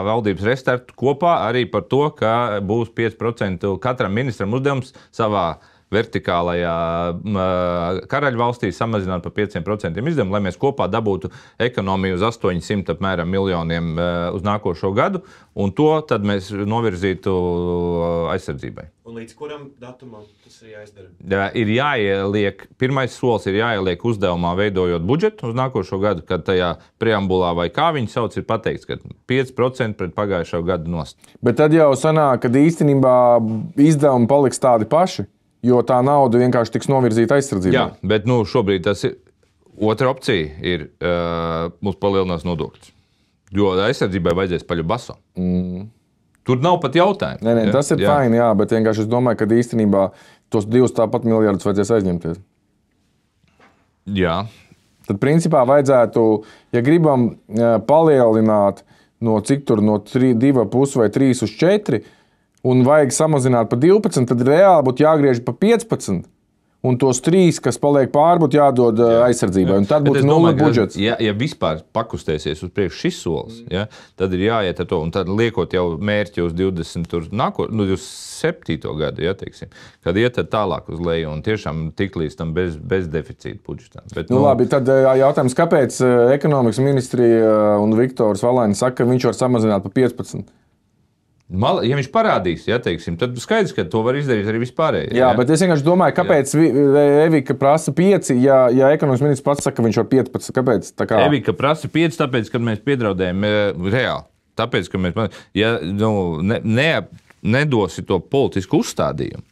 valdības restartu kopā arī par to, ka būs 5% katram ministram uzdevums savā vertikālajā karaļvalstī samazināt par 5% izdevumu, lai mēs kopā dabūtu ekonomiju uz 800 apmēram miljoniem uz nākošo gadu, un to tad mēs novirzītu aizsardzībai. Un līdz kuram datumam tas ir jāizdara? Jā, ir jāieliek, pirmais solis ir jāieliek uzdevumā veidojot budžetu uz nākošo gadu, kad tajā preambulā vai kā viņi sauc ir pateikts, ka 5% pret pagājušo gadu nost. Bet tad jau sanāk, kad īstenībā izdevumi paliks tādi paši. Jo tā nauda vienkārši tiks novirzīta aizsardzībai. Jā, bet šobrīd tas ir otra opcija, ir mums palielinās nodokļus. Jo aizsardzībai vajadzēs paļu baso. Tur nav pat jautājumu. Nē, tas ir fajn, jā, bet vienkārši es domāju, ka īstenībā tos 2 tāpat miljardus vajadzēs aizņemties. Jā. Tad principā vajadzētu, ja gribam palielināt no cik tur, no 2,5 vai 3 uz 4, un vajag samazināt pa 12, tad reāli būtu jāgriež pa 15. Un tos 3, kas paliek pāri, būtu jādod aizsardzībai. Un tad būtu nulles budžets. Ja vispār pakustēsies uz priekšu šis solis, tad ir jāiet ar to. Un tad liekot jau mērķi uz 27. gadu, teiksim, kad iet tālāk uz leju un tiešām tik līdz tam bez deficīta budžetā. Bet, labi, tad jautājums, kāpēc ekonomikas ministrija un Viktors Valainis saka, ka viņš var samazināt pa 15? Ja viņš parādīs, teiksim, tad skaidrs, ka to var izdarīt arī vispārēji. Jā, bet es vienkārši domāju, kāpēc Evika prasa 5, ja ekonomikas ministrs pats saka, ka viņš var 15. Kāpēc? Evika prasa 5, tāpēc, ka mēs piedraudējam reāli. Tāpēc, ka mēs nedosi to politisku uzstādījumu,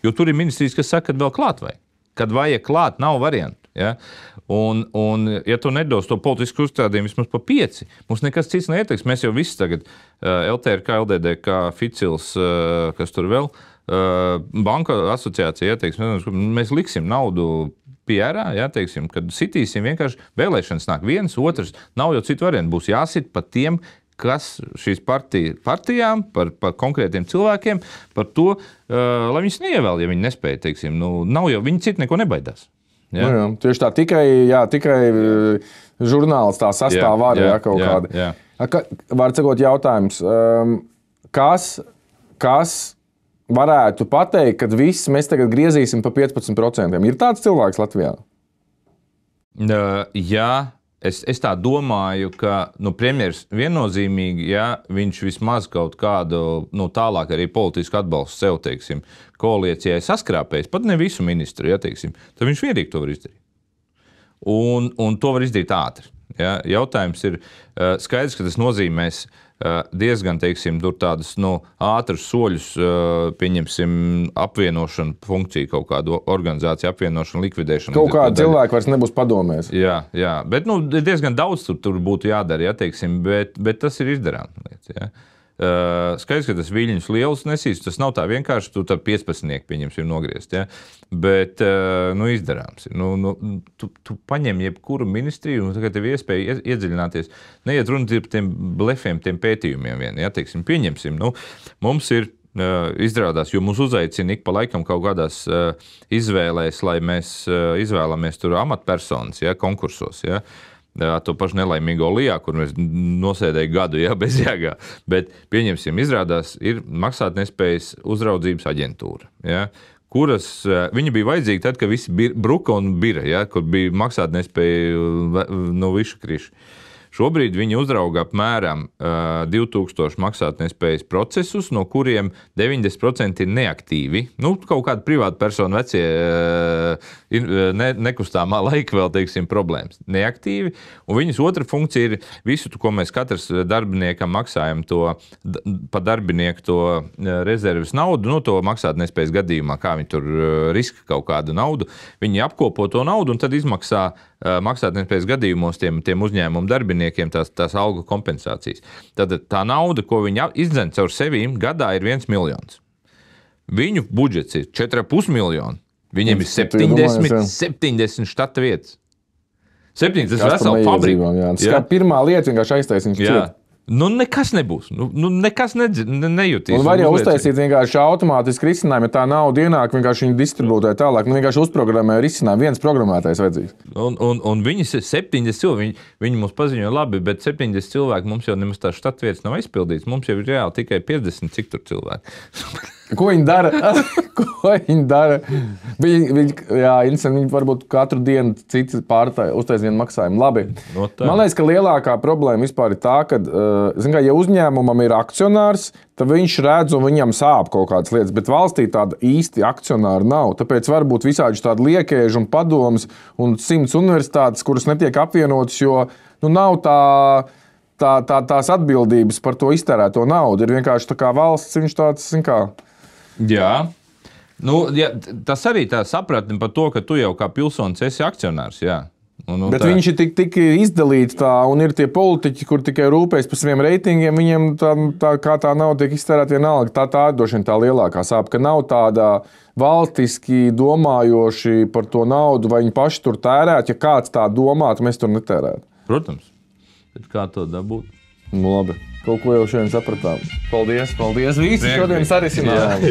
jo tur ir ministrijas, kas saka, ka vēl klāt vajag. Kad vajag klāt, nav variantu. Ja? Un, ja tu nedos to politisku uzstādījumu vismaz pa 5, mums nekas cits neieteiks. Mēs jau visi tagad, LTRK, LDDK, Ficils, kas tur vēl, Banka asociācija, mēs liksim naudu PR, teiksim, kad sitīsim vienkārši vēlēšanas nāk viens, otrs, nav jau citu variantu, būs jāsit pa tiem, kas šīs partijām, par konkrētiem cilvēkiem, par to, lai viņus neievēl, ja viņi nespēja, teiksim, nav jau, viņi citu neko nebaidās. Ja? Jā, tieši tā, tikai žurnāls tā sastāv vārā kaut kāda. Var cikot jautājums, kas varētu pateikt, kad viss mēs tagad griezīsim pa 15%? Ir tāds cilvēks Latvijā? Jā. Es tā domāju, ka premjeras viennozīmīgi, viņš vismaz kaut kādu tālāk arī politisku atbalstu sev, teiksim, koalīcijai saskrāpējis, pat ne visu ministru, teiksim, tad viņš vienīgi to var izdarīt. Un to var izdarīt ātri. Jautājums ir skaidrs, ka tas nozīmēs diezgan, teiksim, tur tādus ātrus soļus, pieņemsim, apvienošanu, funkciju kaut kādu organizāciju, apvienošanu, likvidēšanu. Kaut kādi cilvēki vairs nebūs padomēs. Jā, bet diezgan daudz tur būtu jādara, teiksim, bet tas ir izdarāms lietas. Skaidrs, ka tas viļņus liels nesīs, tas nav tā vienkārši, tu tad 15 pieņemsim nogriezt, bet izdarāms. Tu paņem jebkuru ministriju, un tagad tev iespēja iedziļināties. Neiet runa par tiem blefiem, tiem pētījumiem vien, teiksim, pieņemsim. Mums ir izrādās, jo mums uzaicina ik pa laikam kaut kādās izvēlēs, lai mēs izvēlamies tur amatpersonas, konkursos, to pašu nelaimīgo Lijā, kur mēs nosēdēja gadu, bez jēgā. Bet, pieņemsim, izrādās, ir maksātnespējas uzraudzības aģentūra, kuras viņi bija vajadzīgi tad, kad visi bruka un bira, kur bija maksātnespēja višu krišu. Šobrīd viņi uzrauga apmēram 2000 maksātnespējas procesus, no kuriem 90% ir neaktīvi. Kaut kāda privāta persona vecie nekustāmā laika vēl, teiksim, problēmas. Neaktīvi. Un viņas otra funkcija ir visu, ko mēs katrs darbiniekam maksājam pa darbinieku to rezerves naudu, to maksātnespējas gadījumā, kā viņi tur riska kaut kādu naudu. Viņi apkopo to naudu un tad izmaksā maksātnespējas gadījumos tiem uzņēmumu darbiniekiem tās algu kompensācijas. Tad tā nauda, ko viņi izdzen caur sevīm, gadā ir 1 miljons. Viņu budžets ir 4,5 miljoni. Viņiem ir 70 štata vietas. 7, tas ir vesela fabrika. Tas kā pirmā lieta vienkārši aiztaisīt. Nu, nekas nebūs. Nekas nejutīs. Un var jau uztaisīt vienkārši automātiski risinājumu, ja tā nauda ienāk, vienkārši viņi distribūtē tālāk. Vienkārši uzprogrammē risinājumu. Viens programmētājs vajadzīgs. Un viņi 70 cilvēki, viņi mums paziņo labi, bet 70 cilvēki mums jau nemaz tā štata vietas nav izpildīts. Mums jau ir reāli tikai 50, cik tur cilvēki. Ko viņi dara? Viņi varbūt katru dienu citi uztais vienu maksājumu. Labi. Man liekas, ka lielākā problēma vispār ir tā, ka, ja uzņēmumam ir akcionārs, tad viņš redz un viņam sāp kaut kādas lietas, bet valstī tāda īsti akcionāra nav. Tāpēc var būt visādi tādi liekēži un padomas un 100 universitātes, kuras netiek apvienotas, jo nav tās atbildības par to iztērēto naudu. Ir vienkārši tā kā valsts, viņš tāds, Jā. Tas arī tā sapratne par to, ka tu jau kā pilsonis esi akcionārs. Jā. Bet viņš ir tik izdalīts un ir tie politiķi, kur tikai rūpējas par saviem reitingiem, viņiem tā nauda tiek iztērēta vienalga. Tā ir droši vien tā lielākā sāpe, ka nav tāda valstiski domājoši par to naudu, vai viņi paši tur tērēt. Ja kāds tā domātu, mēs tur netērētu. Protams. Bet kā to dabūt? Labi. Kaut ko jau šodien sapratām. Paldies. Visi šodien sarisinājām.